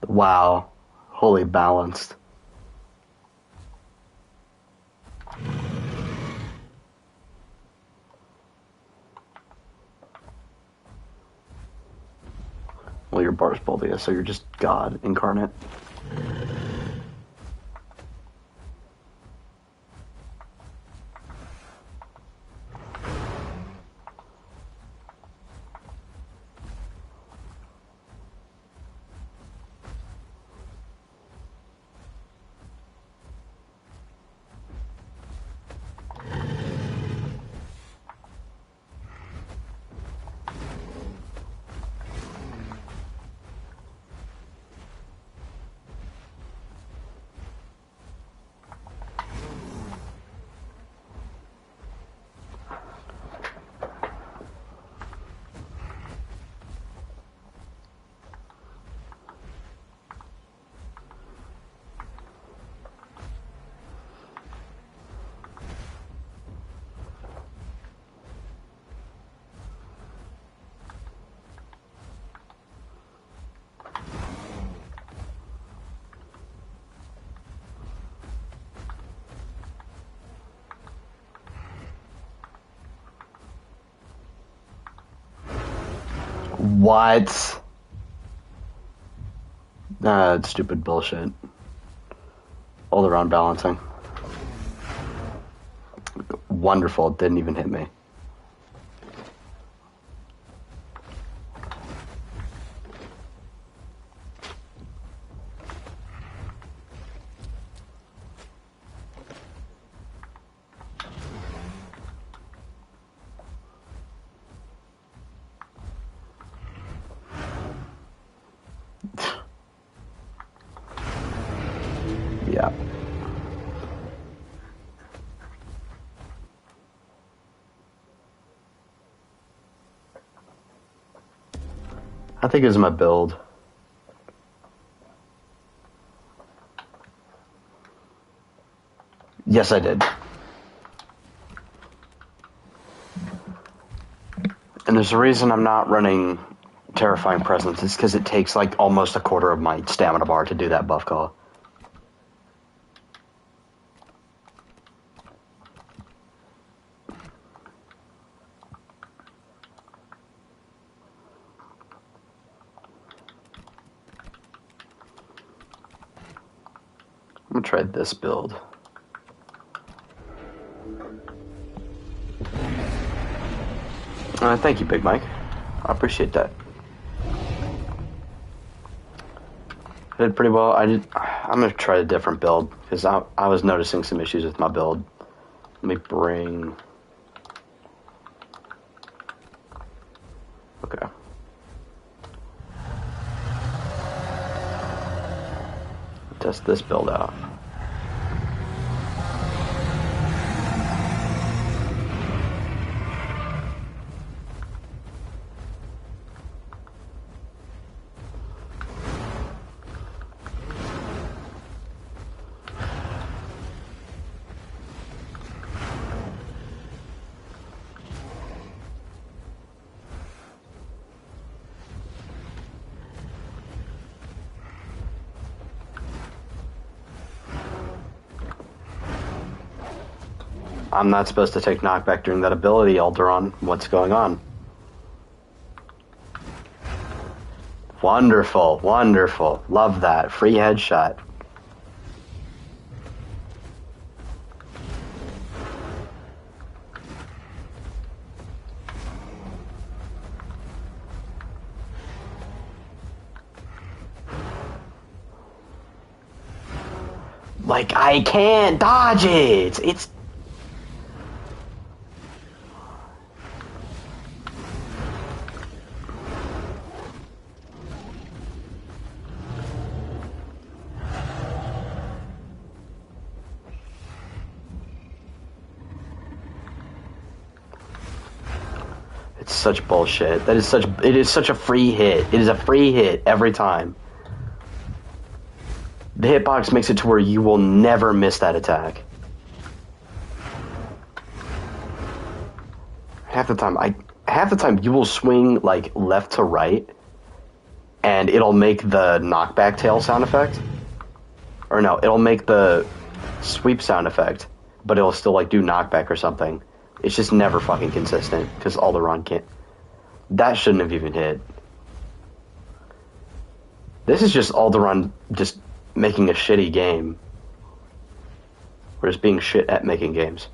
S1: Wow. Holy balanced. Well, you're Bars Boldia, so you're just God incarnate. What? That's stupid bullshit. All around balancing. Wonderful. It didn't even hit me. Yeah. I think it was my build. Yes, I did. And there's a reason I'm not running Terrifying Presence. It's because it takes like almost a quarter of my stamina bar to do that buff call. I'm gonna try this build. Thank you, Big Mike. I appreciate that. I did pretty well. I'm gonna try a different build because I was noticing some issues with my build. Let me bring. Okay. Test this build out. I'm not supposed to take knockback during that ability, Alderon. What's going on? Wonderful, wonderful. Love that. Free headshot. Like, I can't dodge it! It's... It's such bullshit. It is such a free hit. It is a free hit every time. The hitbox makes it to where you will never miss that attack. Half the time you will swing like left to right and it'll make the knockback tail sound effect. Or no, it'll make the sweep sound effect, but it'll still like do knockback or something. It's just never fucking consistent because Alderon can't. That shouldn't have even hit. This is just Alderon just making a shitty game. Or just being shit at making games.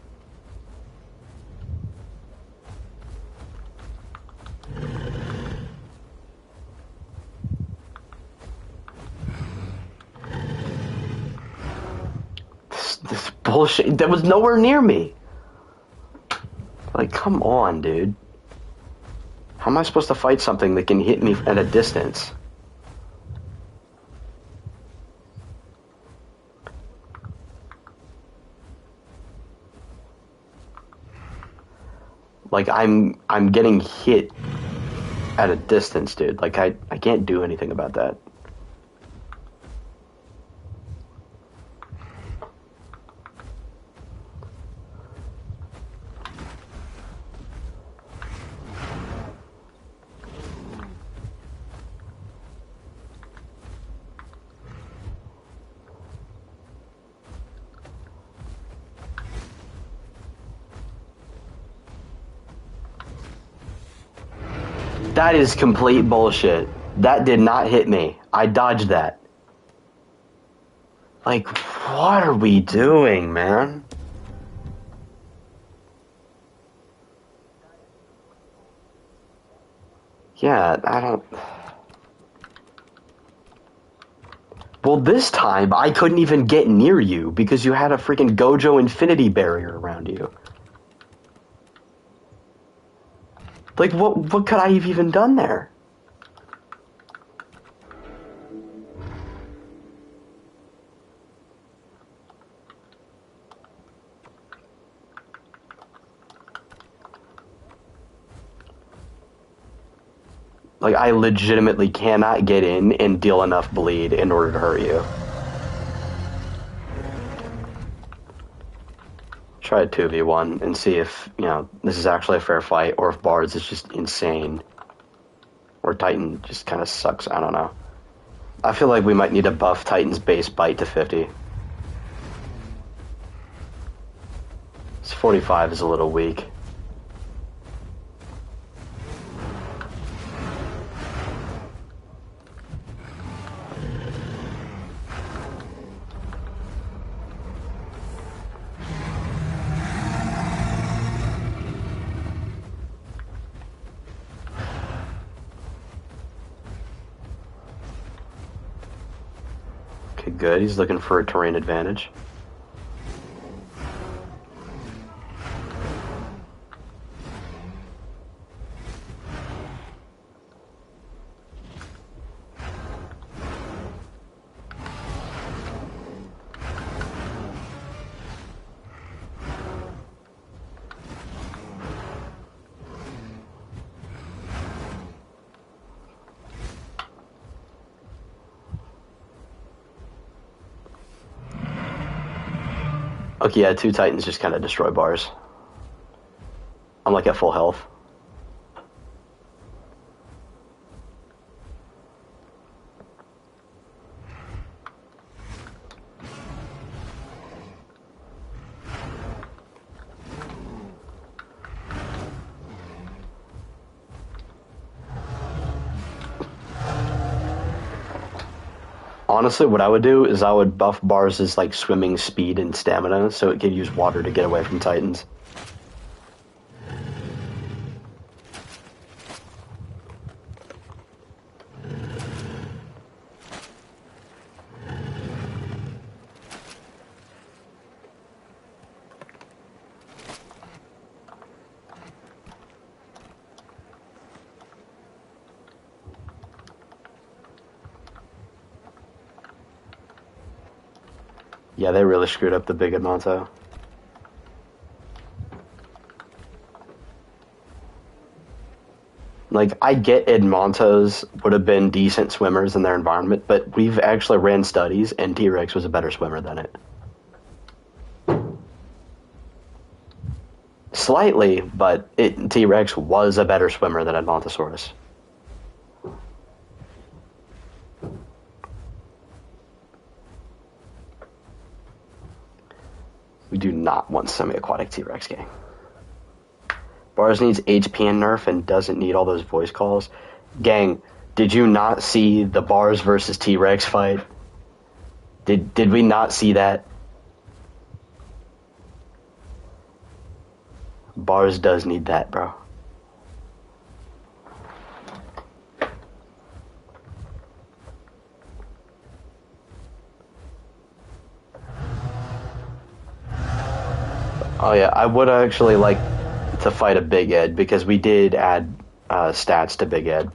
S1: This bullshit. That was nowhere near me. Like, come on, dude. How am I supposed to fight something that can hit me at a distance? Like, I'm getting hit at a distance, dude. Like, I can't do anything about that. That is complete bullshit. That did not hit me. I dodged that. Like, what are we doing, man? Yeah, I don't... Well, this time, I couldn't even get near you because you had a freaking Gojo Infinity barrier around you. Like, what could I have even done there? Like, I legitimately cannot get in and deal enough bleed in order to hurt you. Try a 2v1 and see if, you know, this is actually a fair fight, or if Bards is just insane. Or Titan just kind of sucks, I don't know. I feel like we might need to buff Titan's base bite to 50. This 45 is a little weak. Okay, good. He's looking for a terrain advantage. Okay, yeah, 2 Titans just kind of destroy bars. I'm like at full health. Honestly, what I would do is I would buff Bars' like swimming speed and stamina so it could use water to get away from Titans. Yeah, they really screwed up the big Edmonto. Like, I get Edmontos would have been decent swimmers in their environment, but we've actually ran studies, and T-Rex was a better swimmer than it. Slightly, but T-Rex was a better swimmer than Edmontosaurus. We do not want semi-aquatic T-Rex gang. Bars needs HP and nerf and doesn't need all those voice calls. Gang, did you not see the Bars versus T-Rex fight? Did we not see that? Bars does need that, bro. Oh yeah, I would actually like to fight a Big Ed because we did add stats to Big Ed.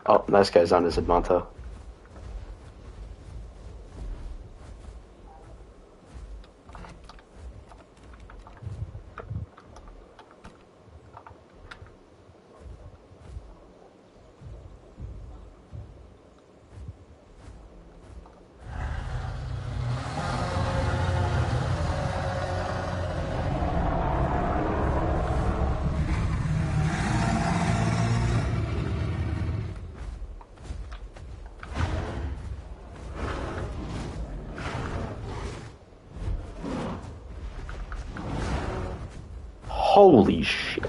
S1: Oh, nice guy's on his Edmonto. Holy shit.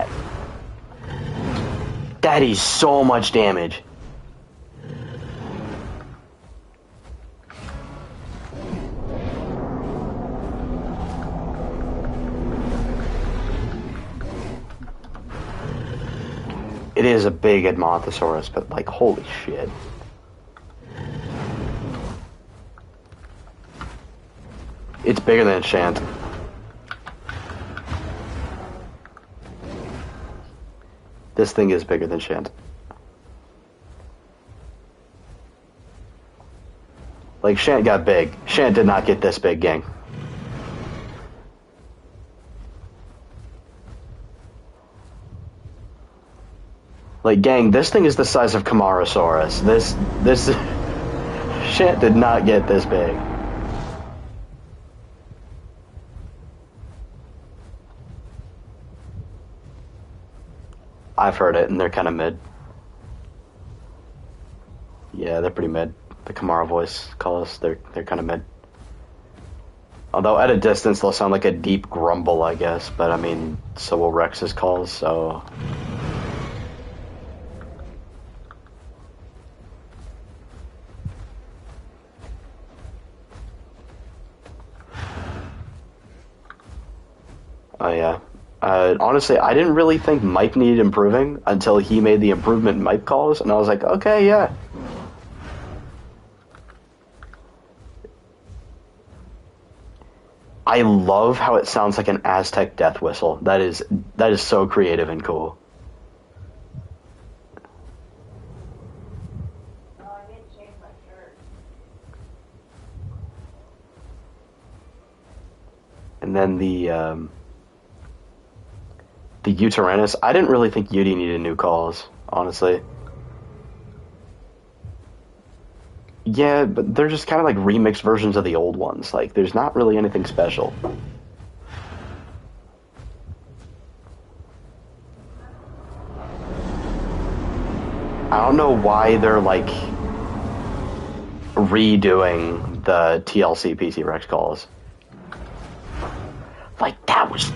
S1: That is so much damage. It is a big Edmontosaurus, but like, holy shit. It's bigger than Shant. This thing is bigger than Shant. Like, Shant got big. Shant did not get this big, gang. Like, gang, this thing is the size of Camarasaurus. This Shant did not get this big. I've heard it, and they're kind of mid. Yeah, they're pretty mid. The Kamara voice calls, they're kind of mid. Although at a distance they'll sound like a deep grumble, I guess. But I mean, so will Rex's calls. So. Oh yeah. Honestly, I didn't really think Mike needed improving until he made the improvement Mike calls, and I was like, okay, yeah. I love how it sounds like an Aztec death whistle. That is so creative and cool. And then the Uteranus, I didn't really think Udy needed new calls, honestly. Yeah, but they're just kind of like remixed versions of the old ones. Like, there's not really anything special. I don't know why they're like redoing the TLC PC Rex calls. Like, that was.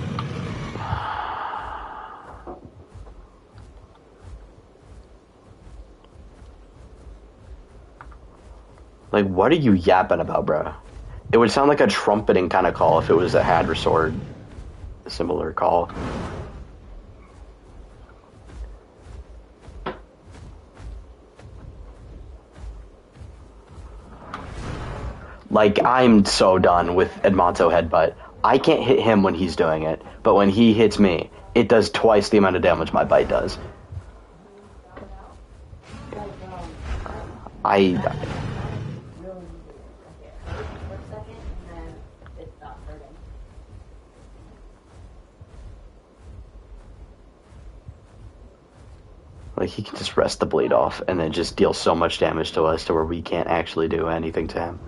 S1: Like, what are you yapping about, bro? It would sound like a trumpeting kind of call if it was a Hadra Sword similar call. Like, I'm so done with Edmonto Headbutt. I can't hit him when he's doing it, but when he hits me, it does twice the amount of damage my bite does. Like, he can just rest the bleed off and then just deal so much damage to us to where we can't actually do anything to him.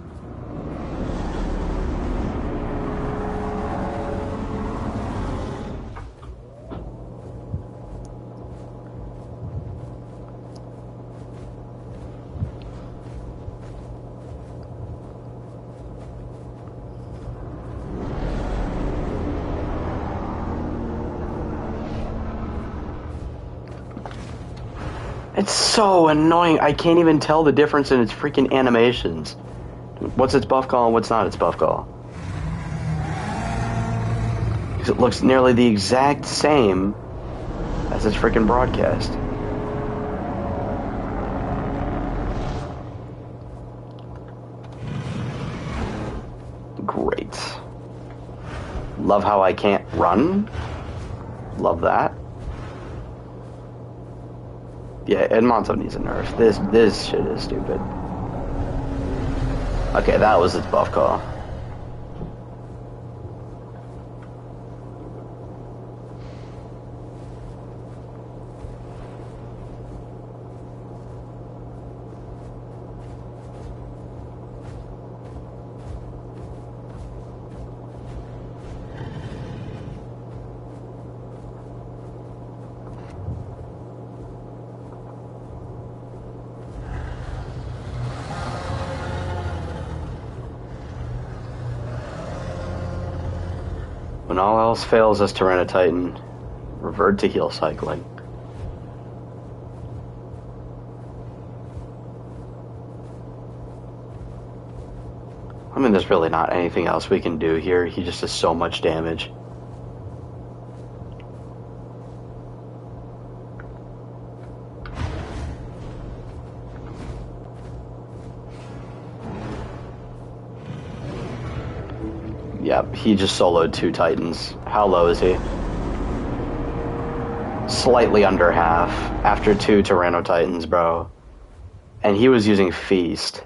S1: It's so annoying. I can't even tell the difference in its freaking animations. What's its buff call and what's not its buff call? Because it looks nearly the exact same as its freaking broadcast. Great. Love how I can't run. Love that. Yeah, Edmonto needs a nerf. This shit is stupid. Okay, that was its buff call. When all else fails us Tyranitar, revert to heal cycling. I mean, there's really not anything else we can do here. He just does so much damage. Yep, he just soloed 2 Titans. How low is he? Slightly under half after 2 Tyranno Titans, bro. And he was using Feast.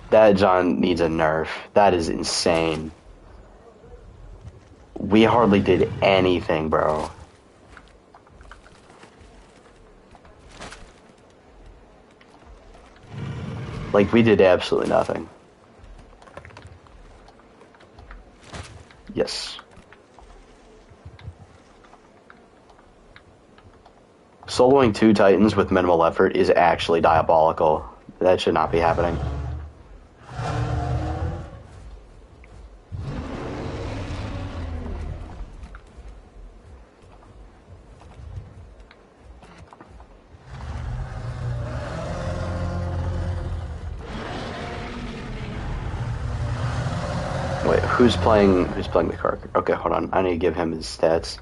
S1: That John needs a nerf. That is insane. We hardly did anything, bro. Like, we did absolutely nothing. Yes. Soloing 2 Titans with minimal effort is actually diabolical. That should not be happening. Wait, who's playing the card? Okay, hold on. I need to give him his stats.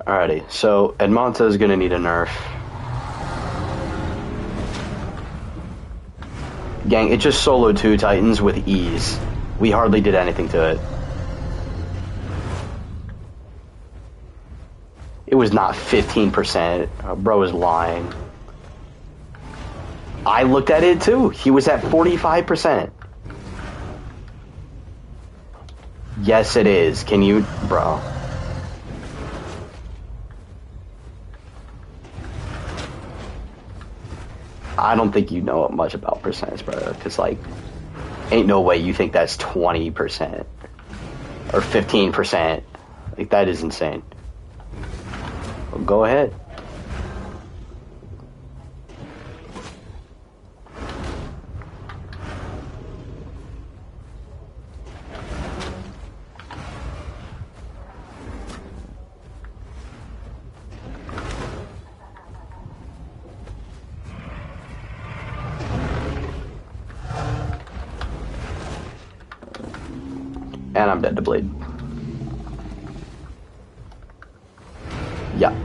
S1: Alrighty, so Edmonto is going to need a nerf. Gang, it just soloed 2 Titans with ease. We hardly did anything to it. It was not 15%. Bro is lying. I looked at it too. He was at 45%. Yes, it is. Can you... Bro. I don't think you know much about percentage, bro. Because, like, ain't no way you think that's 20% or 15%. Like, that is insane. Well, go ahead. And I'm dead to bleed. Yeah.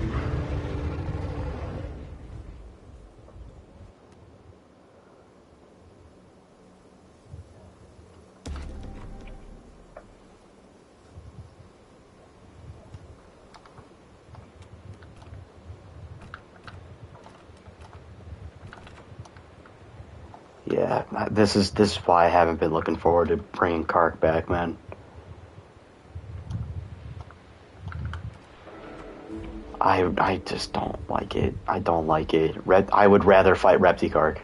S1: Yeah, this is why I haven't been looking forward to bringing Kark back, man. I just don't like it. I don't like it. I would rather fight Reptikark.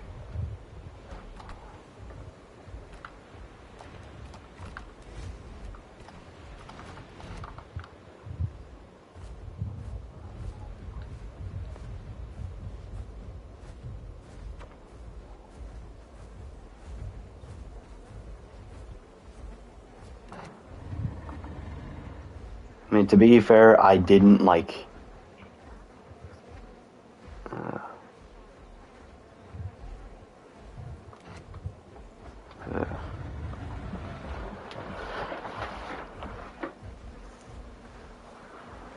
S1: I mean, to be fair, I didn't like...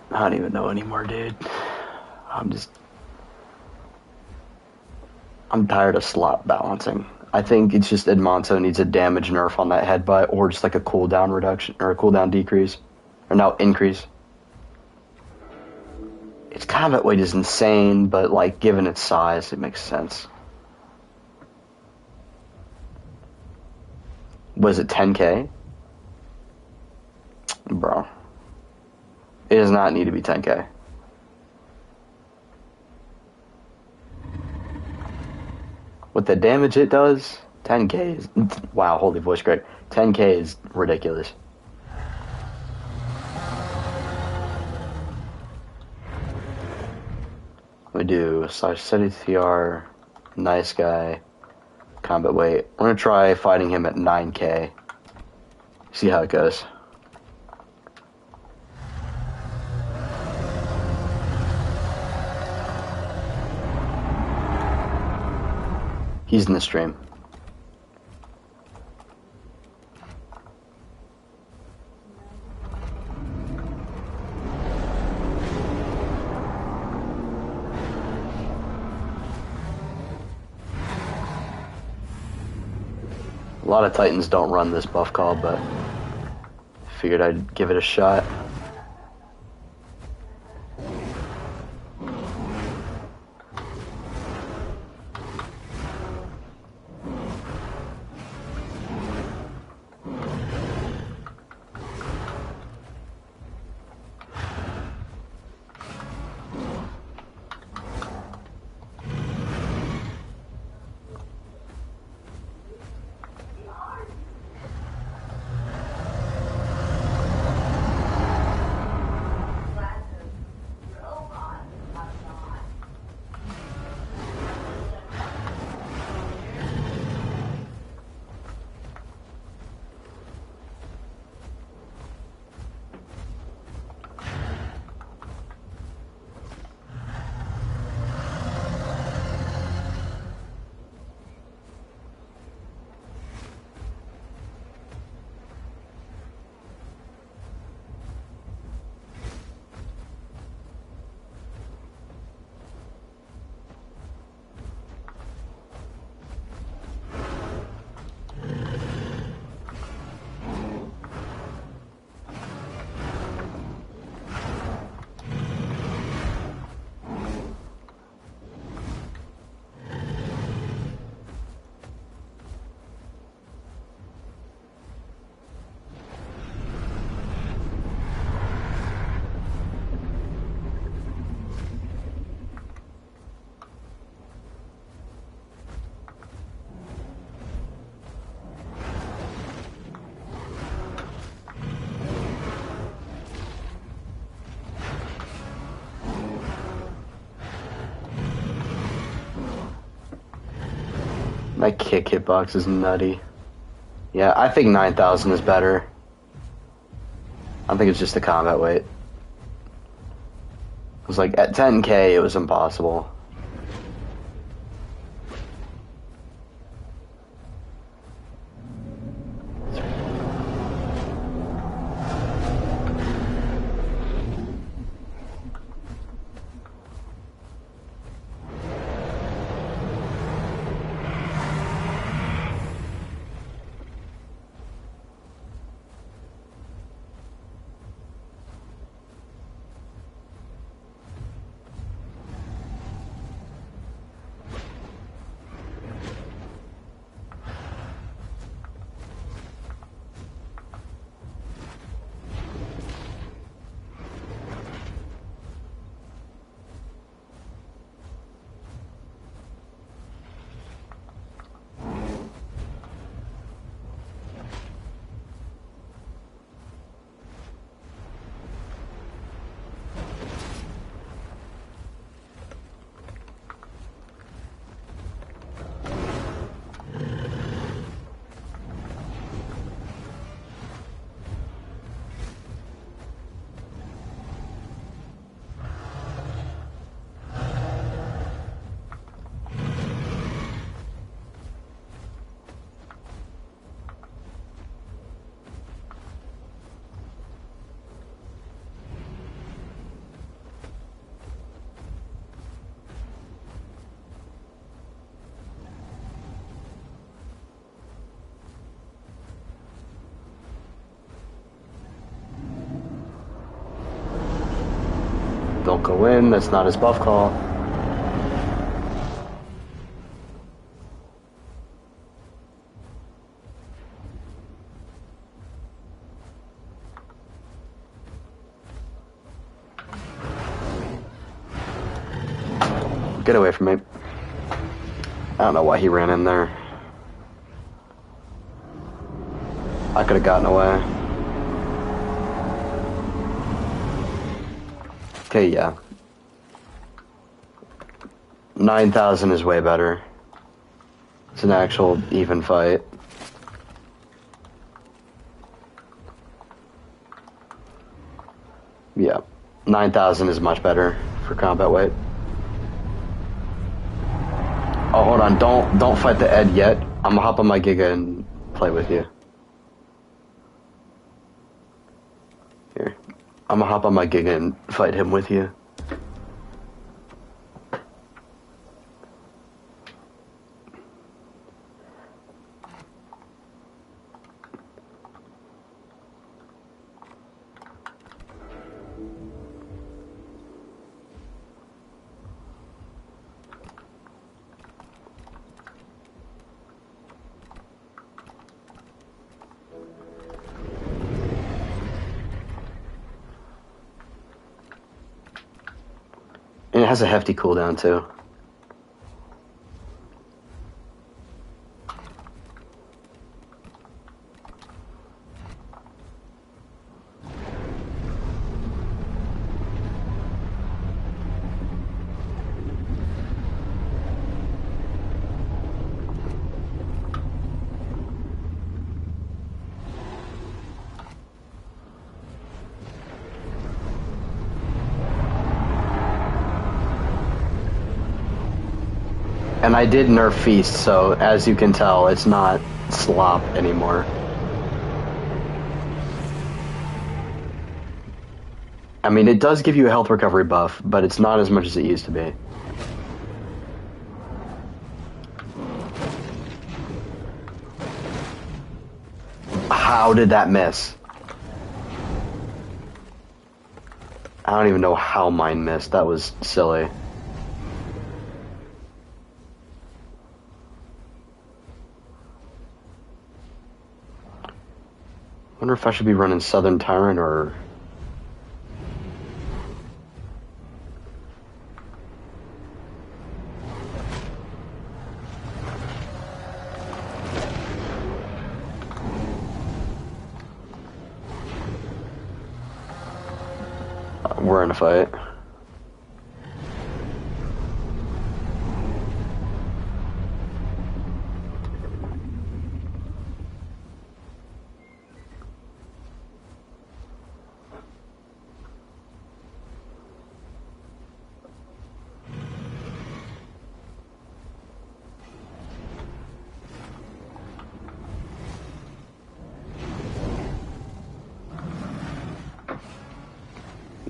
S1: I don't even know anymore, dude. I'm tired of slot balancing. I think it's just Edmonto needs a damage nerf on that headbutt, or just like a cooldown reduction, or a cooldown decrease. Or no, increase. Its combat weight is insane, but like, given its size, it makes sense. Was it 10k? Bro. It does not need to be 10k. With the damage it does, 10k is... Wow, holy voice crack. 10k is ridiculous. We do City TR, nice guy, combat weight. We're gonna try fighting him at 9k. See how it goes. He's in the stream. A lot of Titans don't run this buff call, but figured I'd give it a shot. That kick hitbox is nutty. Yeah, I think 9,000 is better. I think it's just the combat weight. It was like, at 10k, it was impossible. Don't go in, that's not his buff call. Get away from me. I don't know why he ran in there. I could have gotten away. Okay, yeah. 9,000 is way better. It's an actual even fight. Yeah. 9,000 is much better for combat weight. Oh, hold on. Don't fight the Ed yet. I'm gonna hop on my Giga and play with you. Here. I'm gonna hop on my Giga and fight him with you. And it has a hefty cooldown too. And I did nerf Feast, so as you can tell, it's not slop anymore. I mean, it does give you a health recovery buff, but it's not as much as it used to be. How did that miss? I don't even know how mine missed. That was silly. Wonder if I should be running Southern Tyrant or... We're in a fight.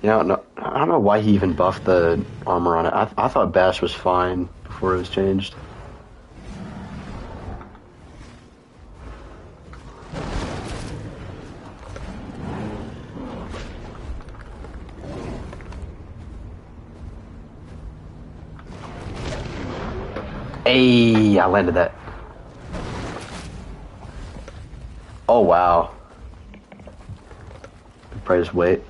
S1: No, I don't know why he even buffed the armor on it. I thought Bash was fine before it was changed. Hey, I landed that. Oh, wow. Probably just wait.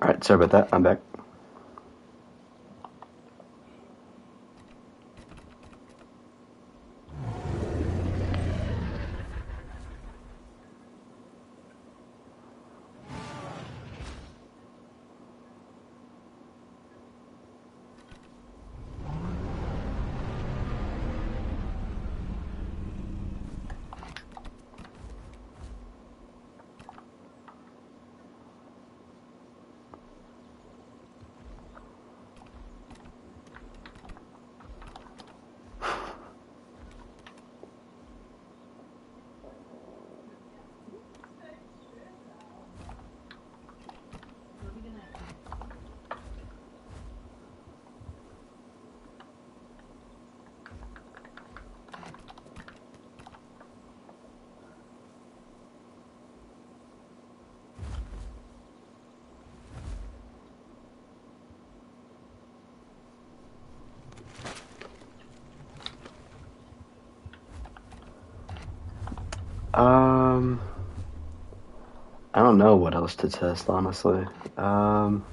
S1: Alright, sorry about that. I'm back. Um, I don't know what else to test, honestly. Um,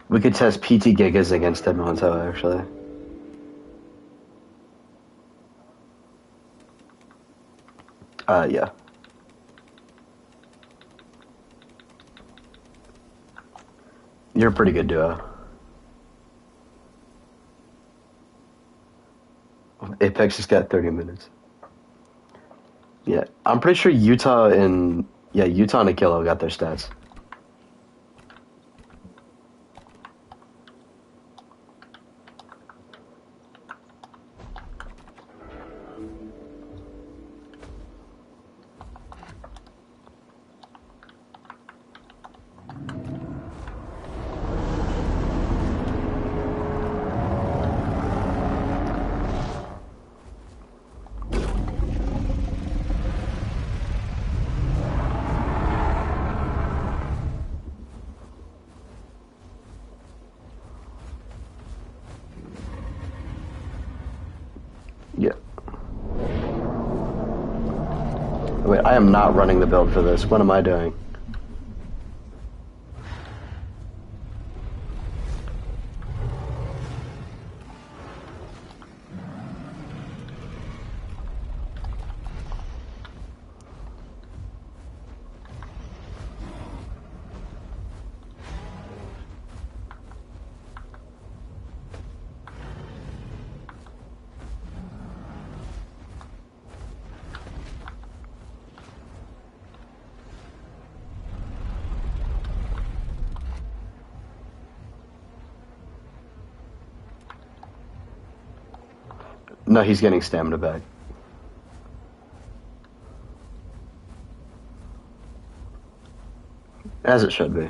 S1: we could test PT Gigas against Edmonton, actually. Yeah. You're a pretty good duo. Apex has got 30 minutes. Yeah, I'm pretty sure Utah and Akilo got their stats. Yeah. Wait, I am not running the build for this. What am I doing? No, he's getting stamina back. As it should be.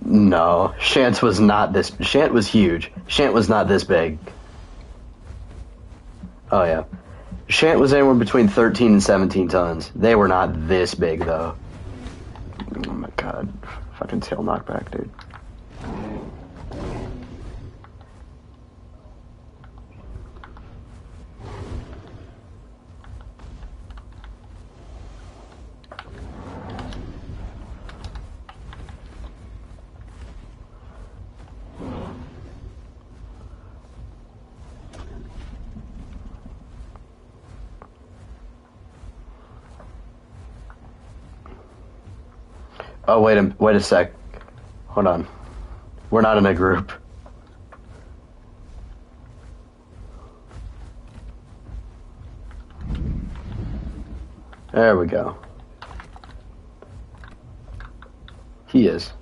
S1: No, Shant was not this. Shant was huge. Shant was not this big. Oh yeah, Shant was anywhere between 13 and 17 tons. They were not this big though. Oh my god, fucking tail knockback, dude. Oh wait a sec. Hold on. We're not in a group. There we go. He is.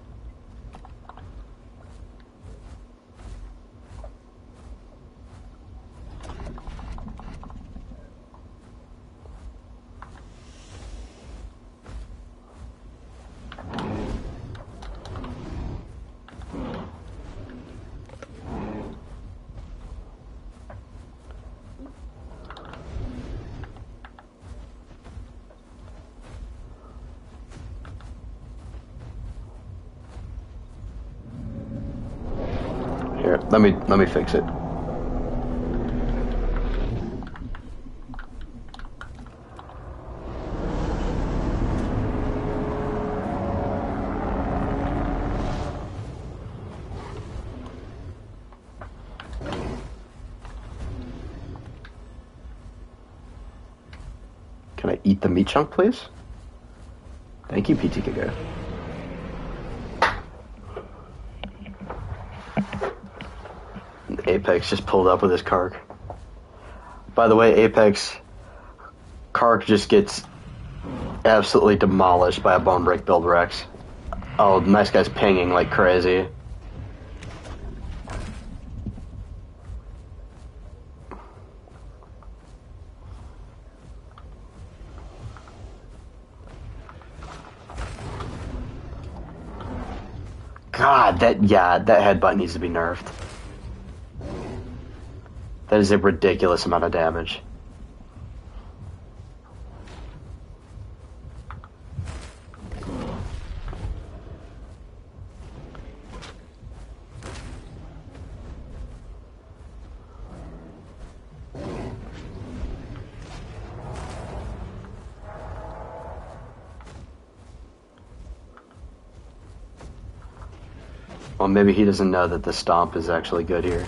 S1: Here, let me fix it. Can I eat the meat chunk, please? Thank you, PT Giga. Apex just pulled up with his Kark. By the way, Apex, Kark just gets absolutely demolished by a Bone Break build Rex. Oh, nice guy's pinging like crazy. God, that headbutt needs to be nerfed. That is a ridiculous amount of damage. Well, maybe he doesn't know that the stomp is actually good here.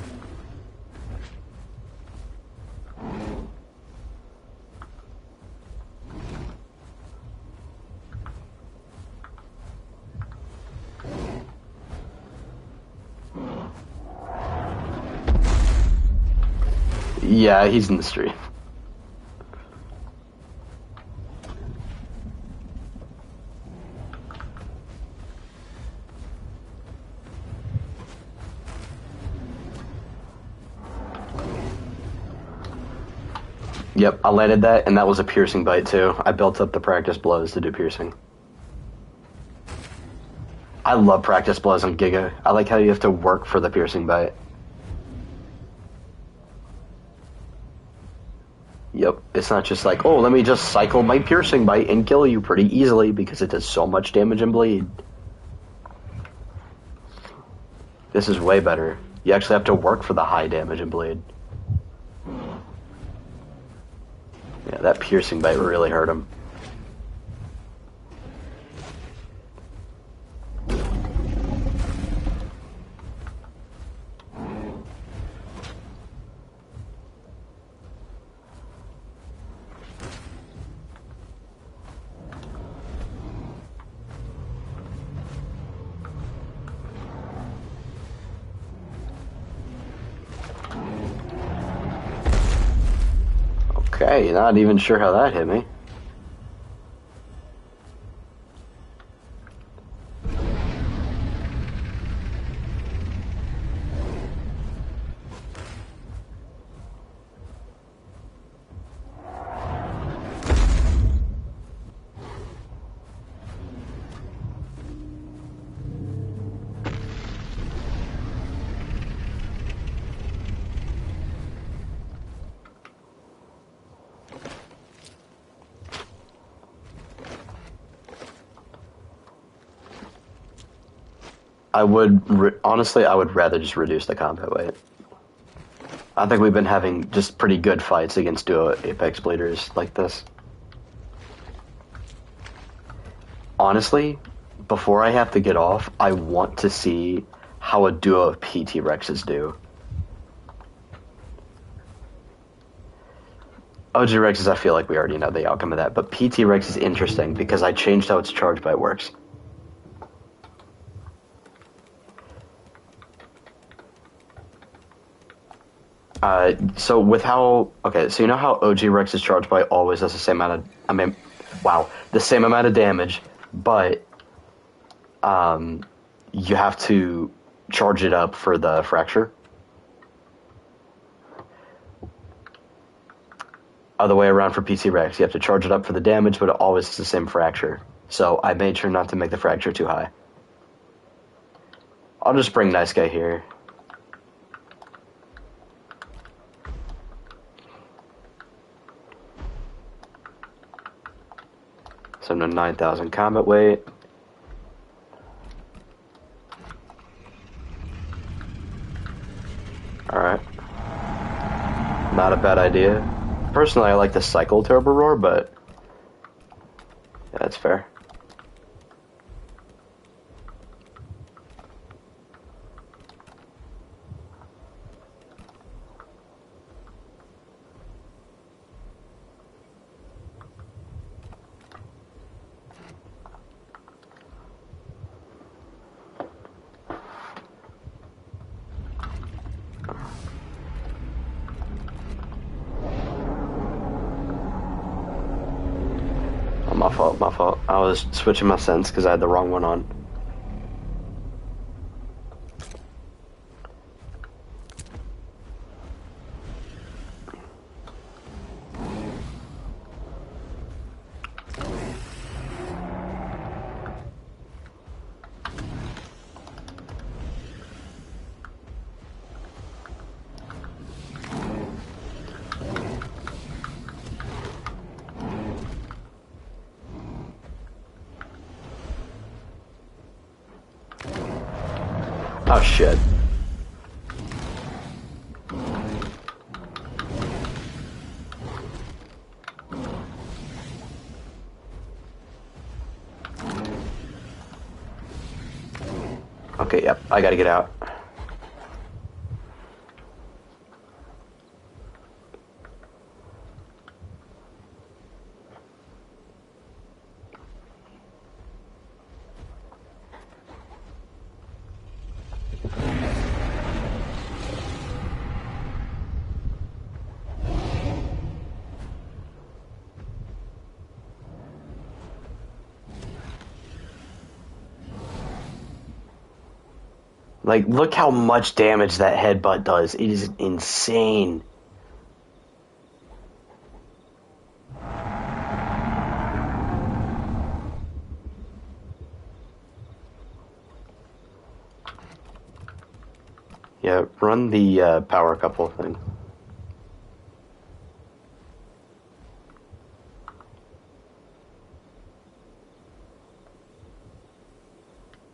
S1: Yeah, he's in the street. Yep, I landed that, and that was a piercing bite too. I built up the practice blows to do piercing. I love practice blows on Giga. I like how you have to work for the piercing bite. Yep, it's not just like, oh, let me just cycle my piercing bite and kill you pretty easily because it does so much damage and bleed. This is way better. You actually have to work for the high damage and bleed. Yeah, that piercing bite really hurt him. Okay, not even sure how that hit me. Honestly, I would rather just reduce the combat weight. I think we've been having just pretty good fights against duo Apex bleeders like this. Honestly, before I have to get off, I want to see how a duo of PT Rexes do. OG Rexes, I feel like we already know the outcome of that, but PT Rex is interesting because I changed how its charge bite works. So with how, okay, so you know how OG Rex's charge bite always does the same amount of, the same amount of damage, but you have to charge it up for the fracture. Other way around for PT Rex, you have to charge it up for the damage, but it always is the same fracture. So I made sure not to make the fracture too high. I'll just bring Nice Guy here. So I'm to 9,000 combat weight. Alright. Not a bad idea. Personally, I like the cycle Turbo Roar, but yeah, that's fair. My fault. I was switching my sense because I had the wrong one on. Oh shit. Okay, yep, I gotta get out. Like, look how much damage that headbutt does. It is insane. Yeah, run the power couple thing.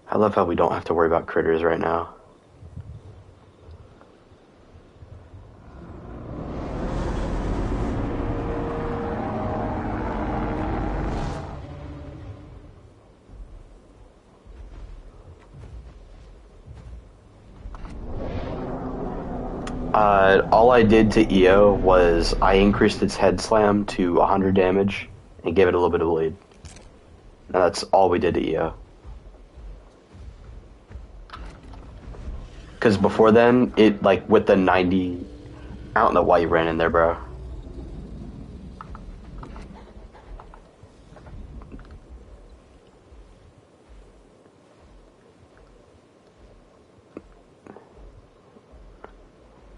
S1: I love how we don't have to worry about critters right now. All I did to EO was I increased its head slam to 100 damage and gave it a little bit of bleed. And that's all we did to EO. Because before then, it, like, with the 90... I don't know why you ran in there, bro.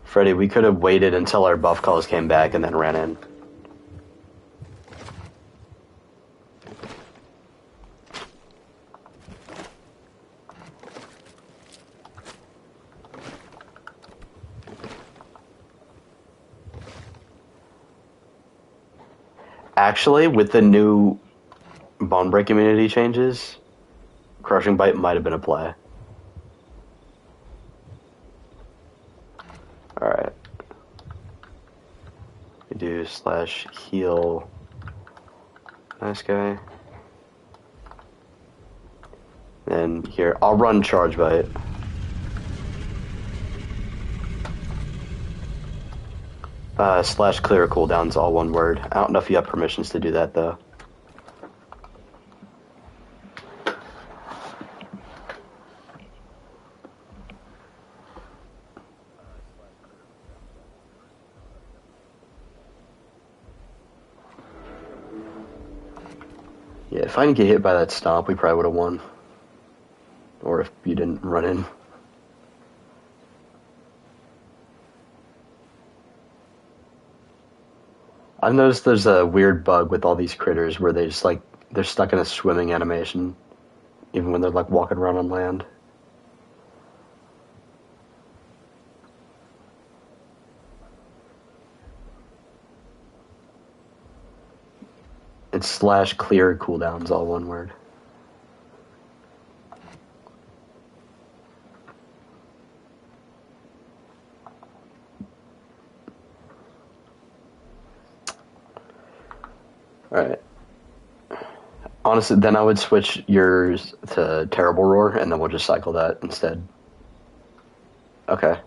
S1: Freddy, we could have waited until our buff calls came back and then ran in. Actually, with the new Bone Break immunity changes, Crushing Bite might have been a play. Alright. We do / heal. Nice guy. Then here, I'll run Charge Bite. / clear cooldowns, all one word. I don't know if you have permissions to do that, though. Yeah, if I didn't get hit by that stomp, we probably would have won. Or if you didn't run in. I've noticed there's a weird bug with all these critters where they just, like, they're stuck in a swimming animation, even when they're, like, walking around on land. It's / clear cooldowns, all one word. Alright. Honestly, then I would switch yours to Terrible Roar, and then we'll just cycle that instead. Okay.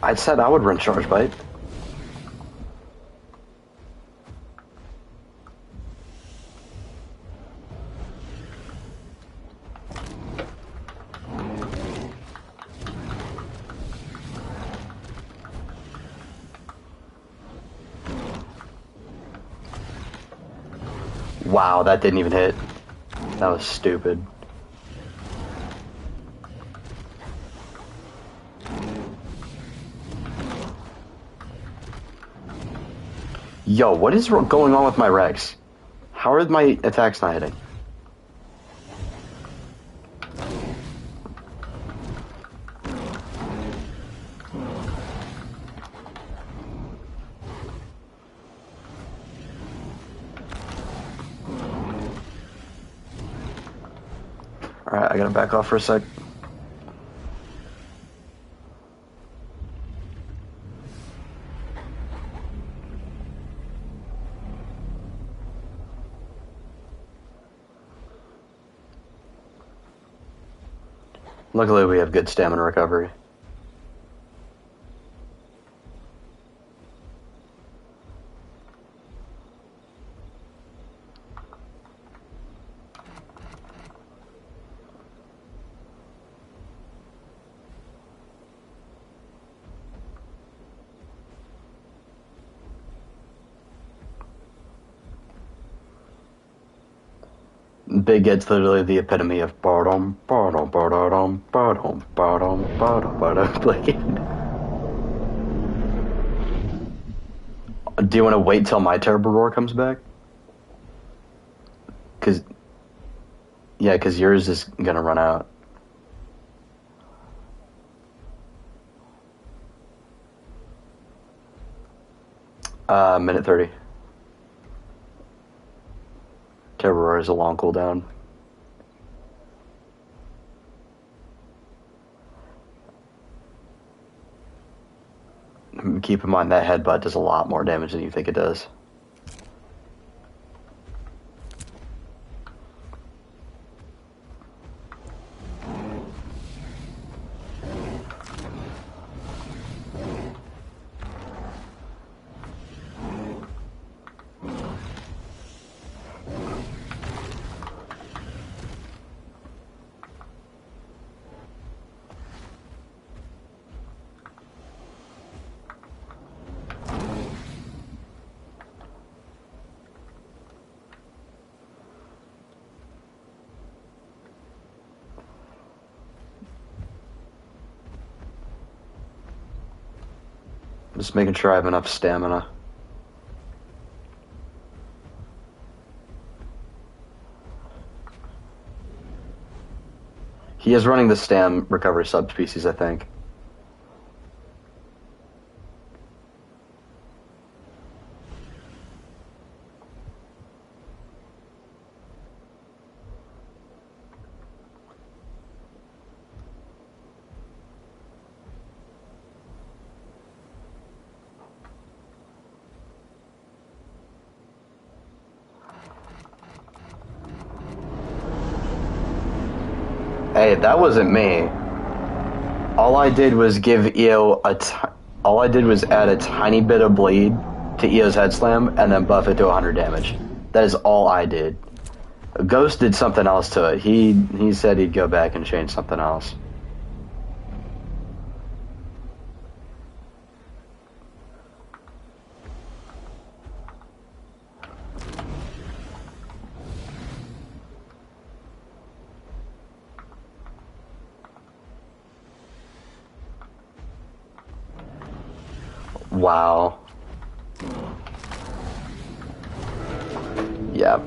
S1: I said I would run Charge Bite. Wow, that didn't even hit. That was stupid. Yo, what is going on with my Rex? How are my attacks not hitting? Alright, I gotta back off for a sec. Luckily, we have good stamina recovery. Big Ed's literally the epitome of bottom, bottom, bottom, bottom, bottom, bottom, bottom. Like, do you want to wait till my terrible roar comes back? Cause, yeah, cause yours is gonna run out. Minute 30. Terrible roar is a long cooldown. Keep in mind that headbutt does a lot more damage than you think it does. Just making sure I have enough stamina. He is running the stam recovery subspecies, I think. Hey, that wasn't me. All I did was give EO all I did was add a tiny bit of bleed to EO's head slam and then buff it to 100 damage. That is all I did. Ghost did something else to it. He said he'd go back and change something else. Wow. Yeah.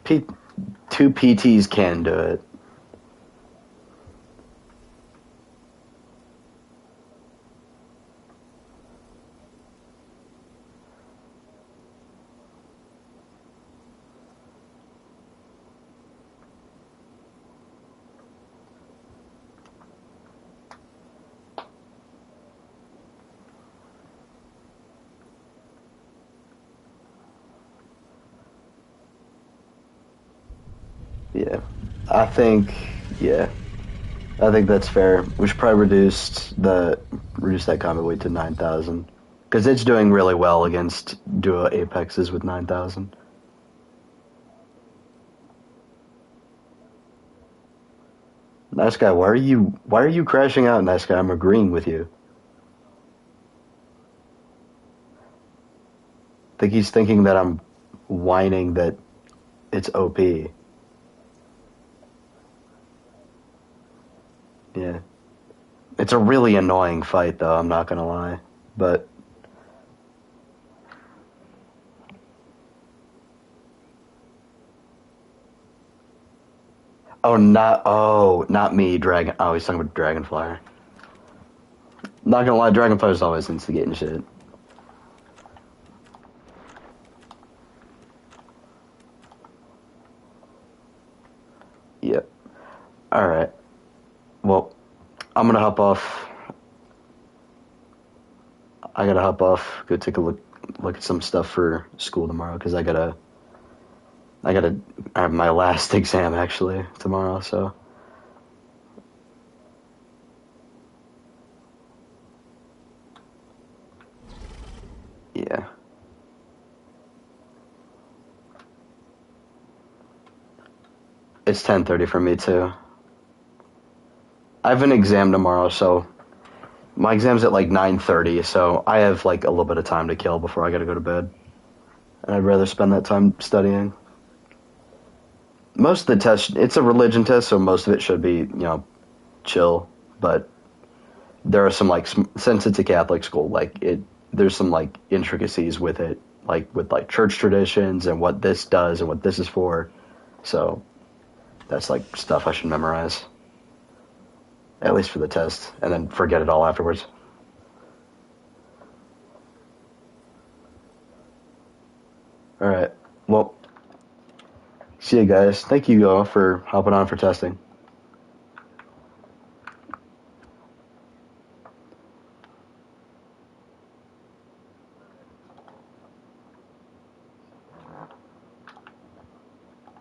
S1: Two PTs can do it. Yeah. I think, yeah. I think that's fair. We should probably reduce that combat weight to 9,000. Because it's doing really well against duo apexes with 9,000. Nice guy, why are you crashing out, nice guy? I'm agreeing with you. I think he's thinking that I'm whining that it's OP. Yeah. It's a really annoying fight though, I'm not gonna lie. But not me, Dragon. Oh, he's talking about Dragonflyer. Not gonna lie, Dragonflyer's always instigating shit. Yep. All right. Well, I'm gonna hop off. I gotta hop off. Go take a look at some stuff for school tomorrow because I have my last exam actually tomorrow. So yeah, it's 10:30 for me too. I have an exam tomorrow, so my exam's at like 9:30. So I have like a little bit of time to kill before I gotta go to bed, and I'd rather spend that time studying. Most of the test, it's a religion test, so most of it should be chill, but there are some like since it's a Catholic school, like it there's some like intricacies with it, like with like church traditions and what this does and what this is for. So that's like stuff I should memorize, at least for the test, and then forget it all afterwards. All right. Well, see you guys. Thank you all for hopping on for testing.